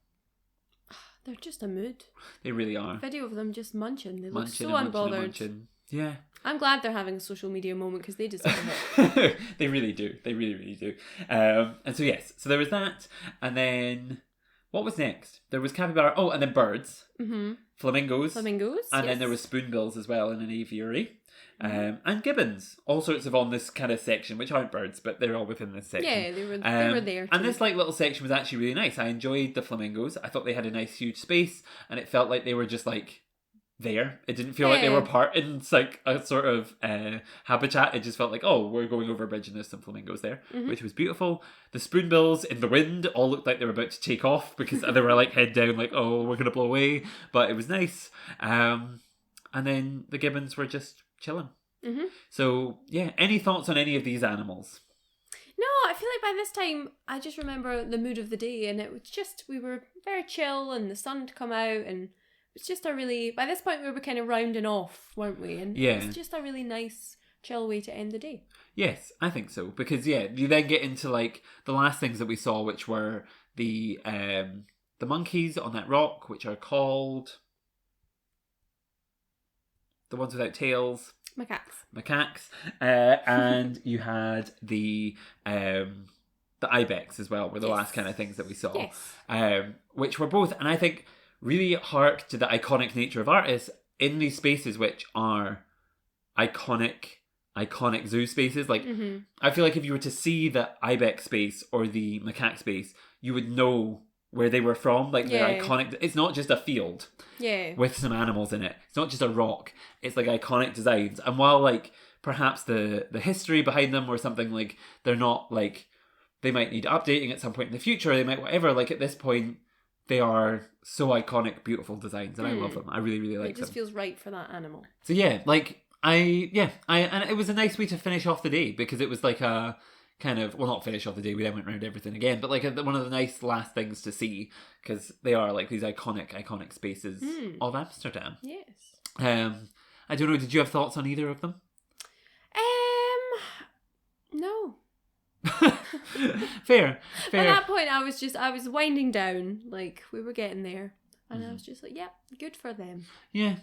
They're just a mood. They really are. Video of them just munching. They look so unbothered. Yeah. I'm glad they're having a social media moment because they deserve it. They really do. They really do. And so yes, so there was that, and then what was next? There was capybara. Oh, and then birds. Flamingos. And then there was spoonbills as well in an aviary. And gibbons. All sorts of on this kind of section, which aren't birds, but they're all within this section. Yeah, they were there too. And this like little section was actually really nice. I enjoyed the flamingos. I thought they had a nice huge space, and it felt like they were just like there. It didn't feel like they were part in like a sort of habitat. It just felt like, oh, we're going over a bridge and there's some flamingos there, which was beautiful. The spoonbills in the wind all looked like they were about to take off because they were like head down, like, oh, we're going to blow away. But it was nice. And then the gibbons were just chilling. So yeah, any thoughts on any of these animals? No, I feel like by this time I just remember the mood of the day, and it was just, we were very chill and the sun had come out, and it's just by this point we were kind of rounding off, weren't we? And it's just a really nice, chill way to end the day. Yes, I think so. Because you then get into like the last things that we saw, which were the monkeys on that rock, which are called the ones without tails. Macaques. And you had the ibex as well, were the last kind of things that we saw. Yes. Which were both, and I think really hark to the iconic nature of ARTIS in these spaces, which are iconic zoo spaces. Like, I feel like if you were to see the ibex space or the macaque space, you would know where they were from. Like, they're iconic. It's not just a field with some animals in it. It's not just a rock. It's like iconic designs. And while like perhaps the history behind them or something, like they're not like, they might need updating at some point in the future, they might whatever, like at this point they are so iconic, beautiful designs, and I love them. I really like them. It just feels right for that animal. So yeah, like and it was a nice way to finish off the day, because it was like a kind of, well, not finish off the day, we then went around everything again, but like one of the nice last things to see, because they are like these iconic spaces of Amsterdam. Yes. I don't know, did you have thoughts on either of them? No. Fair. At that point, I was winding down, like we were getting there. And I was just like, yeah, good for them. Yeah.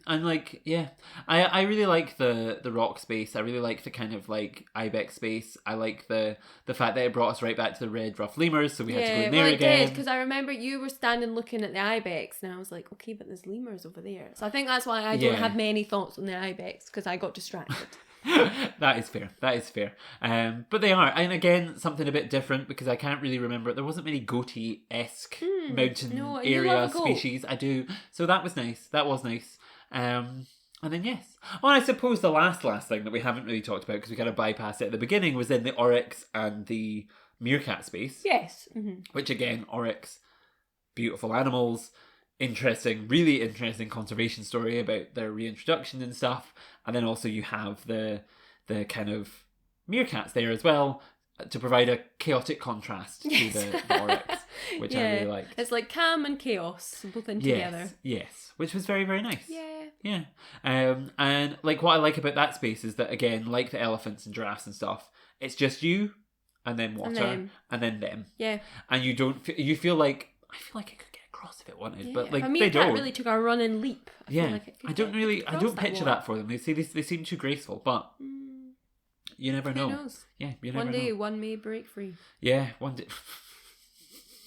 And like, yeah. I really like the rock space. I really like the kind of like ibex space. I like the fact that it brought us right back to the red rough lemurs, so we had to go in there again. Yeah, it did, because I remember you were standing looking at the ibex, and I was like, okay, but there's lemurs over there. So I think that's why I don't have many thoughts on the ibex, because I got distracted. That is fair. But they are, and again, something a bit different, because I can't really remember. There wasn't many goatee-esque mountain area species. I do, so that was nice. And then yes, well, I suppose the last thing that we haven't really talked about, because we kind of bypassed it at the beginning, was in the oryx and the meerkat space. Yes. Which again, oryx, beautiful animals. Really interesting conservation story about their reintroduction and stuff. And then also you have the kind of meerkats there as well, to provide a chaotic contrast to the oryx. which I really liked. It's like calm and chaos both in together. Yes, which was very, very nice. Yeah. And like what I like about that space is that, again, like the elephants and giraffes and stuff, it's just you and then water and then them. Yeah. And you don't, you feel like, I feel like it could get across if it wanted, but like me they and Kat don't. really took a running leap. I don't picture that for them. They seem too graceful, but you never know. Who knows? Yeah, you never know. One day, one may break free. Yeah, one day.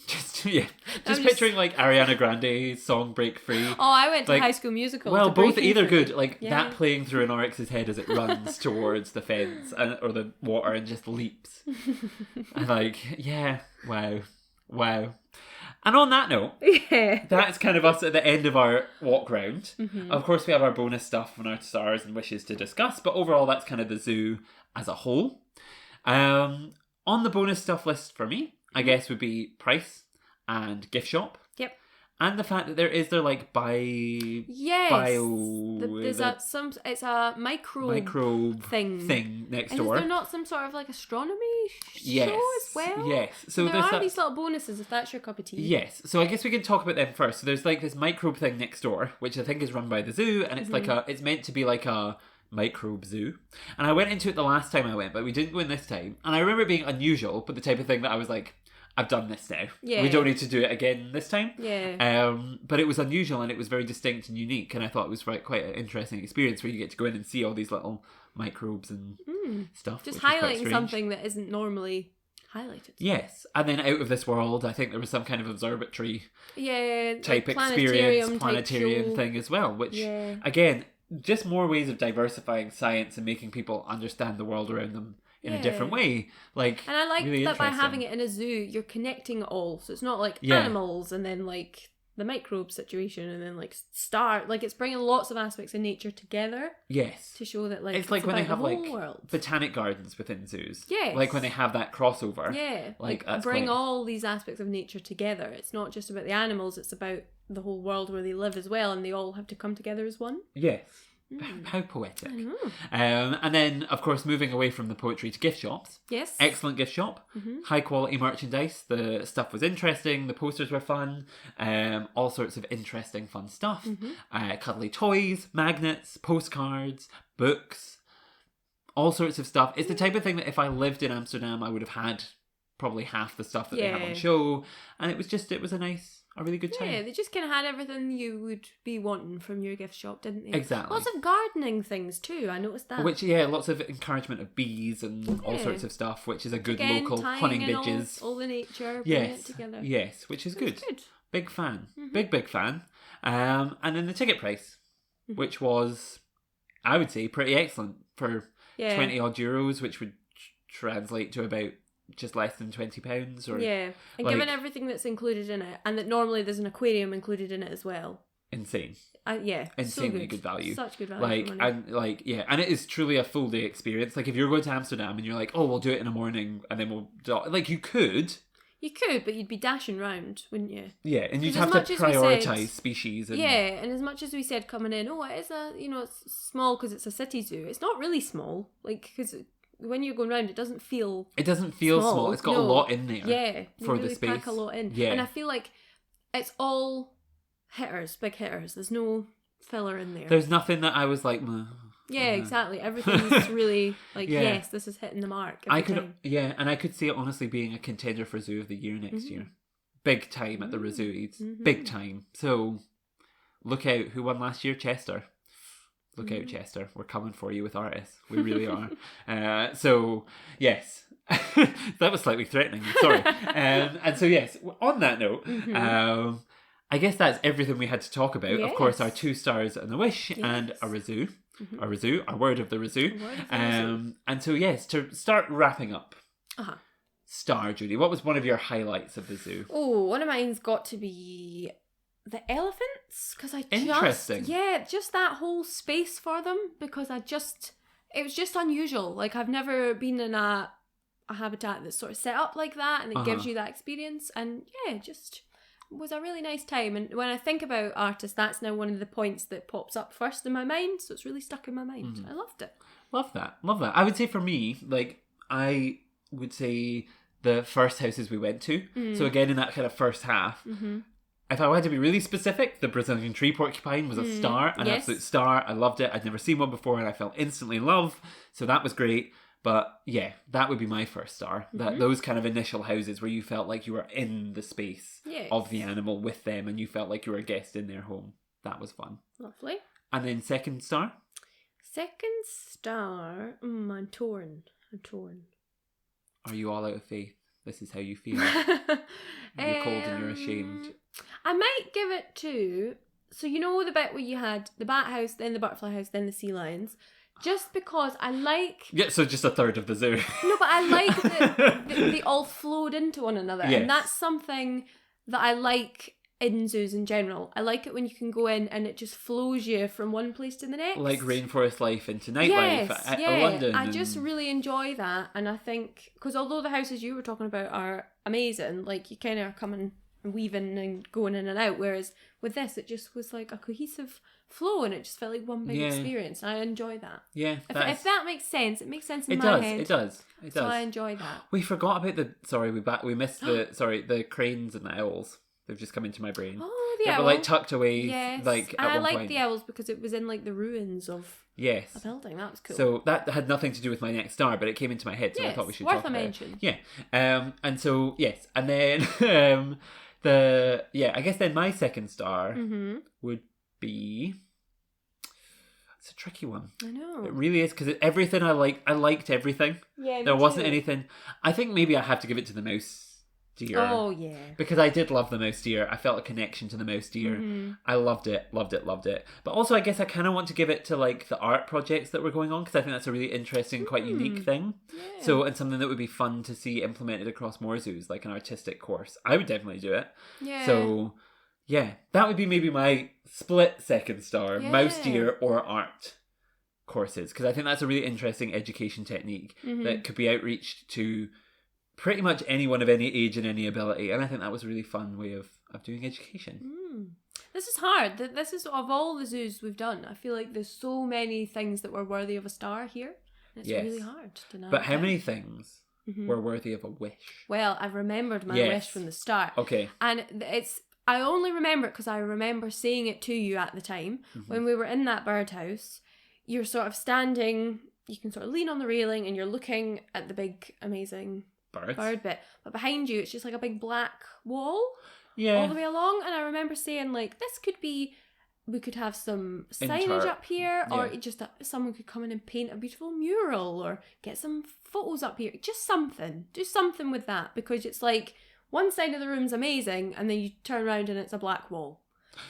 Just picturing like Ariana Grande's song "Break Free." Oh, I went to High School Musical. Well, both either free. Good. Like that playing through an oryx's head as it runs towards the fence or the water and just leaps. And like, wow. And on that note, that's kind of us at the end of our walk round. Mm-hmm. Of course, we have our bonus stuff and our stars and wishes to discuss, but overall, that's kind of the zoo as a whole. On the bonus stuff list for me, I guess would be price and gift shop. Yep. And the fact that there's like it's a microbe thing next door. Is there not some sort of like astronomy show as well? Yes. So there are these little bonuses if that's your cup of tea. Yes. So I guess we can talk about them first. So there's like this microbe thing next door, which I think is run by the zoo, and it's it's meant to be like a microbe zoo. And I went into it the last time I went, but we didn't go in this time. And I remember it being unusual, but the type of thing that I was like, I've done this now. Yeah. We don't need to do it again this time. Yeah. But it was unusual and it was very distinct and unique, and I thought it was quite an interesting experience where you get to go in and see all these little microbes and stuff. Just highlighting something that isn't normally highlighted. Yes. And then out of this world, I think there was some kind of observatory type like planetarium thing as well, which again, just more ways of diversifying science and making people understand the world around them in a different way. And I like really that by having it in a zoo, you're connecting it all. So it's not like animals and then like the microbe situation and then like it's bringing lots of aspects of nature together. Yes. To show that it's like when they have like world. Botanic gardens within zoos. Yes. Like when they have that crossover. Yeah. Like bring all these aspects of nature together. It's not just about the animals, it's about the whole world where they live as well, and they all have to come together as one. Yes. How poetic. I know. And then, of course, moving away from the poetry to gift shops. Yes. Excellent gift shop. Mm-hmm. High quality merchandise. The stuff was interesting. The posters were fun. All sorts of interesting, fun stuff. Mm-hmm. Cuddly toys, magnets, postcards, books, all sorts of stuff. It's the type of thing that if I lived in Amsterdam, I would have had probably half the stuff that they have on show. And it was a really good time. Yeah, they just kind of had everything you would be wanting from your gift shop, didn't they? Exactly. Lots of gardening things too, I noticed that. Lots of encouragement of bees and all sorts of stuff, which is a good local hunting bitches. All the nature, bringing it together. Yes, which is good. Big fan. Mm-hmm. Big fan. And then the ticket price, which was, I would say, pretty excellent for 20 odd euros, which would translate to about just less than £20 or and given everything that's included in it, and that normally there's an aquarium included in it as well. Insane. Insanely good value. Such good value for money. And it is truly a full day experience. Like if you're going to Amsterdam and you're like, oh, we'll do it in the morning and then you could, but you'd be dashing round, wouldn't you? Yeah, and you'd have to prioritise species. And and as much as we said coming in, it is it's small because it's a city zoo. It's not really small, because when you're going round, it doesn't feel small. It's got a lot in there. Yeah, for really the space. Pack a lot in. Yeah, and I feel like it's all big hitters. There's no filler in there. There's nothing that I was like. Exactly. Everything's really yes, this is hitting the mark. And I could see it honestly being a contender for Zoo of the Year next year. Big time at the ReZOO. Big time. So look out. Who won last year? Chester. Look out, Chester. We're coming for you with ARTIS. We really are. So, yes. That was slightly threatening. Sorry. And so, yes, on that note, I guess that's everything we had to talk about. Yes. Of course, our 2 stars and a wish and a ReZOO. Our ReZOO, our word of the ReZOO. And so, yes, to start wrapping up. Star, Judy, what was one of your highlights of the zoo? Oh, one of mine's got to be the elephants, because just that whole space for them, because it was just unusual. Like I've never been in a habitat that's sort of set up like that, and it gives you that experience, and just was a really nice time. And when I think about ARTIS, that's now one of the points that pops up first in my mind, so it's really stuck in my mind. I loved it. Love that. I would say for me, I would say the first houses we went to. So again, in that kind of first half, if I had to be really specific, the Brazilian tree porcupine was a star, an absolute star. I loved it. I'd never seen one before and I fell instantly in love. So that was great. But yeah, that would be my first star. That those kind of initial houses where you felt like you were in the space of the animal with them and you felt like you were a guest in their home. That was fun. Lovely. And then second star? Second star, I'm torn. Are you all out of faith? This is how you feel. You're cold and you're ashamed. I might give it to, so you know the bit where you had the bat house, then the butterfly house, then the sea lions. Just because I like... Yeah, so just a third of the zoo. No, but I like that they all flowed into one another. Yes. And that's something that I like in zoos in general. I like it when you can go in and it just flows you from one place to the next. Like rainforest life into nightlife at London. I just really enjoy that. And I think, because although the houses you were talking about are amazing, like you kind of are coming and weaving and going in and out, whereas with this it just was like a cohesive flow and it just felt like one big experience, and I enjoy that. Yeah, if that makes sense, it makes sense in my head. It does. So I enjoy that. We forgot about we missed the cranes and the owls. They've just come into my brain. Oh, the they owl. were like tucked away. Yes. Like and at I one liked point. the owls because it was in like the ruins of a building. That was cool. So that had nothing to do with my next star, but it came into my head, so I thought we should talk about it. Worth a mention. Yeah. And so yes, and then I guess then my second star would be. It's a tricky one. I know. It really is, because everything I liked everything. Yeah, there wasn't anything. I think maybe I have to give it to the mouse deer. Oh, yeah. Because I did love the mouse deer. I felt a connection to the mouse deer. I loved it. But also I guess I kind of want to give it to like the art projects that were going on, because I think that's a really interesting, quite unique thing. Yeah. So, and something that would be fun to see implemented across more zoos, like an artistic course. I would definitely do it. Yeah. So, yeah, that would be maybe my split second star, mouse deer or art courses, because I think that's a really interesting education technique that could be outreached to pretty much anyone of any age and any ability, and I think that was a really fun way of doing education. This is hard. This is, of all the zoos we've done, I feel like there's so many things that were worthy of a star here. It's really hard to know. But how many things were worthy of a wish? Well, I've remembered my wish from the start. Okay. And I only remember it because I remember saying it to you at the time when we were in that birdhouse. You're sort of standing, you can sort of lean on the railing and you're looking at the big, amazing bird bit. But behind you, it's just like a big black wall all the way along. And I remember saying, like, this could be, we could have some signage up here, or just someone could come in and paint a beautiful mural, or get some photos up here. Just something. Do something with that, because it's like one side of the room's amazing and then you turn around and it's a black wall.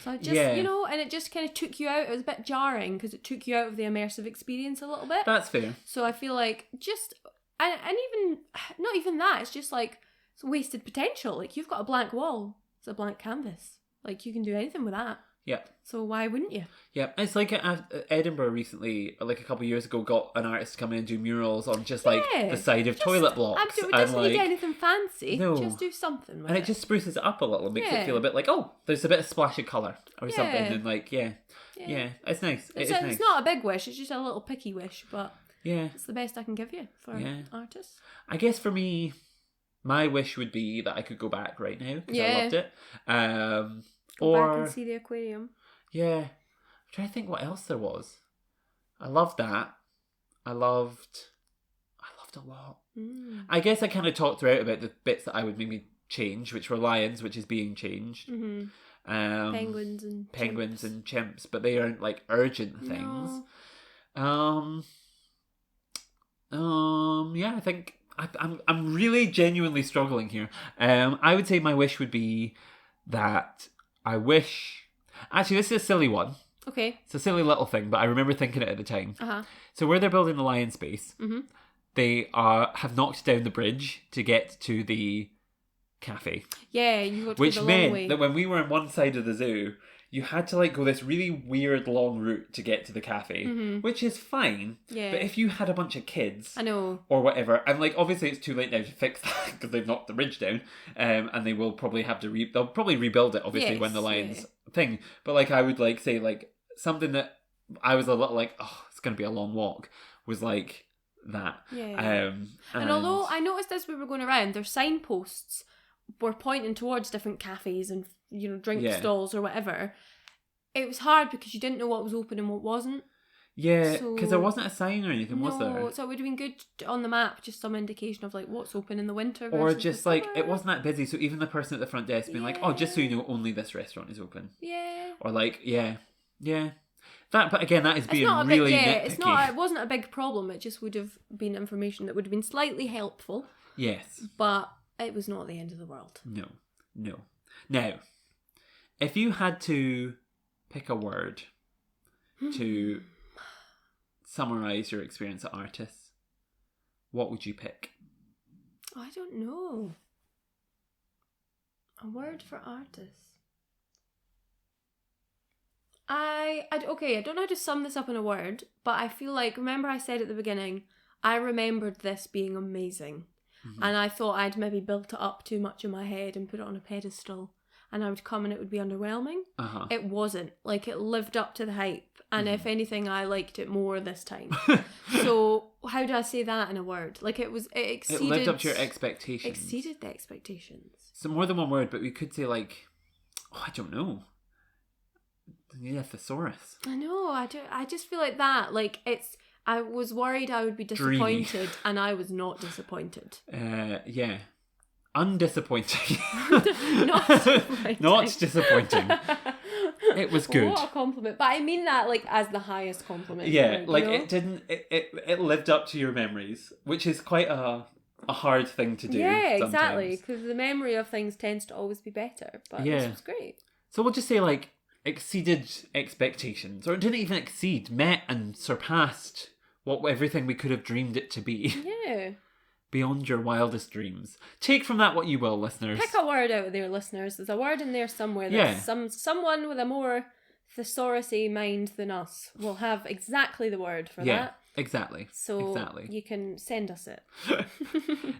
So just, and it just kind of took you out. It was a bit jarring because it took you out of the immersive experience a little bit. That's fair. So I feel like just, and even, not even that, it's just like, it's wasted potential. Like, you've got a blank wall. It's a blank canvas. Like, you can do anything with that. Yeah. So why wouldn't you? Yeah, it's like Edinburgh recently, like a couple of years ago, got an artist to come in and do murals on just like the side of toilet blocks. It doesn't need anything fancy. No. Just do something with it just spruces it up a little, makes it feel a bit like, oh, there's a bit of splash of colour or something, and like, it's nice. It's not a big wish, it's just a little picky wish, but it's the best I can give you for artists. I guess for me, my wish would be that I could go back right now, because I loved it. Go back and see the aquarium. Yeah. I'm trying to think what else there was. I loved that. I loved a lot. I guess I kind of talked throughout about the bits that I would maybe change, which were lions, which is being changed. Penguins and chimps, but they aren't like urgent things. No. I think I'm really genuinely struggling here. I would say my wish would be that I wish... Actually, this is a silly one. Okay. It's a silly little thing, but I remember thinking it at the time. So where they're building the lion space, they have knocked down the bridge to get to the cafe. Yeah, you got to which the long meant way. that when we were on one side of the zoo, you had to like go this really weird long route to get to the cafe, which is fine. Yeah. But if you had a bunch of kids, I know, or whatever, and like obviously it's too late now to fix that because they've knocked the bridge down, and they will probably have to they'll probably rebuild it obviously when the lions thing. But like I would like say like something that I was a little like, oh, it's gonna be a long walk, was like that. Yeah. And although I noticed as we were going around, their signposts were pointing towards different cafes and, you know, drink stalls or whatever. It was hard because you didn't know what was open and what wasn't. Yeah, because there wasn't a sign or anything, was there? No, so it would have been good on the map, just some indication of like what's open in the winter. Or just like, it wasn't that busy, so even the person at the front desk being like, oh, just so you know, only this restaurant is open. Yeah. Or like, yeah. That, but again, that is being really nitpicky. It wasn't a big problem. It just would have been information that would have been slightly helpful. Yes. But it was not the end of the world. No. Now, if you had to pick a word to summarise your experience at ARTIS, what would you pick? I don't know. A word for ARTIS. I don't know how to sum this up in a word, but I feel like, remember I said at the beginning, I remembered this being amazing. Mm-hmm. And I thought I'd maybe built it up too much in my head and put it on a pedestal, and I would come and it would be underwhelming. Uh-huh. It wasn't. Like, it lived up to the hype. And if anything, I liked it more this time. So, how do I say that in a word? Like, it exceeded... It lived up to your expectations. Exceeded the expectations. So more than one word, but we could say like, I don't know. The thesaurus. I know, I just feel like that. Like, I was worried I would be disappointed, and I was not disappointed. Yeah. Undisappointing. Not disappointing. Not disappointing. It was good. What a compliment. But I mean that like as the highest compliment. Yeah, like you know? it didn't it lived up to your memories, which is quite a hard thing to do. Yeah, sometimes. exactly. Because the memory of things tends to always be better. But this was great. So we'll just say like exceeded expectations, or it didn't even exceed, met and surpassed everything we could have dreamed it to be. Yeah. Beyond your wildest dreams. Take from that what you will, listeners. Pick a word out there, listeners. There's a word in there somewhere that someone with a more thesaurus-y mind than us will have exactly the word for that. Yeah, exactly. So you can send us it.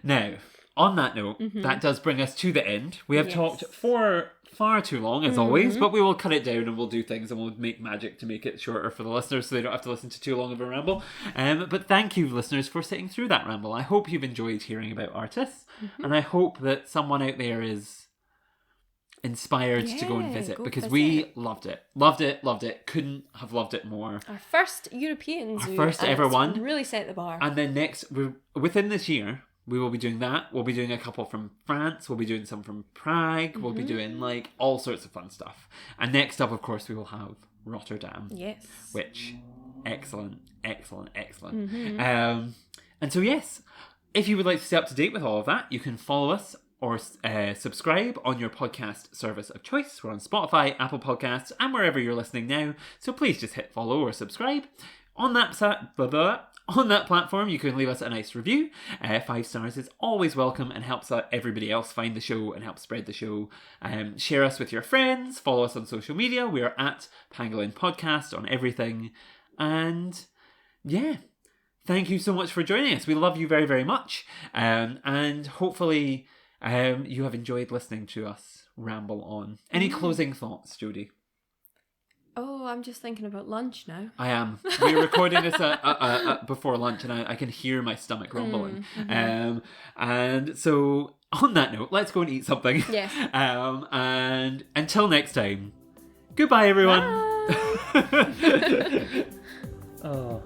Now, on that note, that does bring us to the end. We have talked for far too long, as always, but we will cut it down and we'll do things and we'll make magic to make it shorter for the listeners so they don't have to listen to too long of a ramble. But thank you, listeners, for sitting through that ramble. I hope you've enjoyed hearing about ARTIS, and I hope that someone out there is inspired to go and visit, because we loved it. Loved it. Couldn't have loved it more. Our first European zoo. Our first ever one. Really set the bar. And then within this year, we will be doing that. We'll be doing a couple from France. We'll be doing some from Prague. We'll be doing like all sorts of fun stuff. And next up, of course, we will have Rotterdam. Yes. Which, excellent. And so, yes, if you would like to stay up to date with all of that, you can follow us or subscribe on your podcast service of choice. We're on Spotify, Apple Podcasts, and wherever you're listening now. So please just hit follow or subscribe. On that platform, you can leave us a nice review. 5 stars is always welcome and helps everybody else find the show and help spread the show. Share us with your friends. Follow us on social media. We are at Pangolin Podcast on everything. And yeah, thank you so much for joining us. We love you very, very much. And hopefully you have enjoyed listening to us ramble on. Any closing thoughts, Jodie? Oh, I'm just thinking about lunch now. I am. We're recording this before lunch, and I can hear my stomach rumbling. And so, on that note, let's go and eat something. Yes. And until next time, goodbye, everyone. Bye. Oh.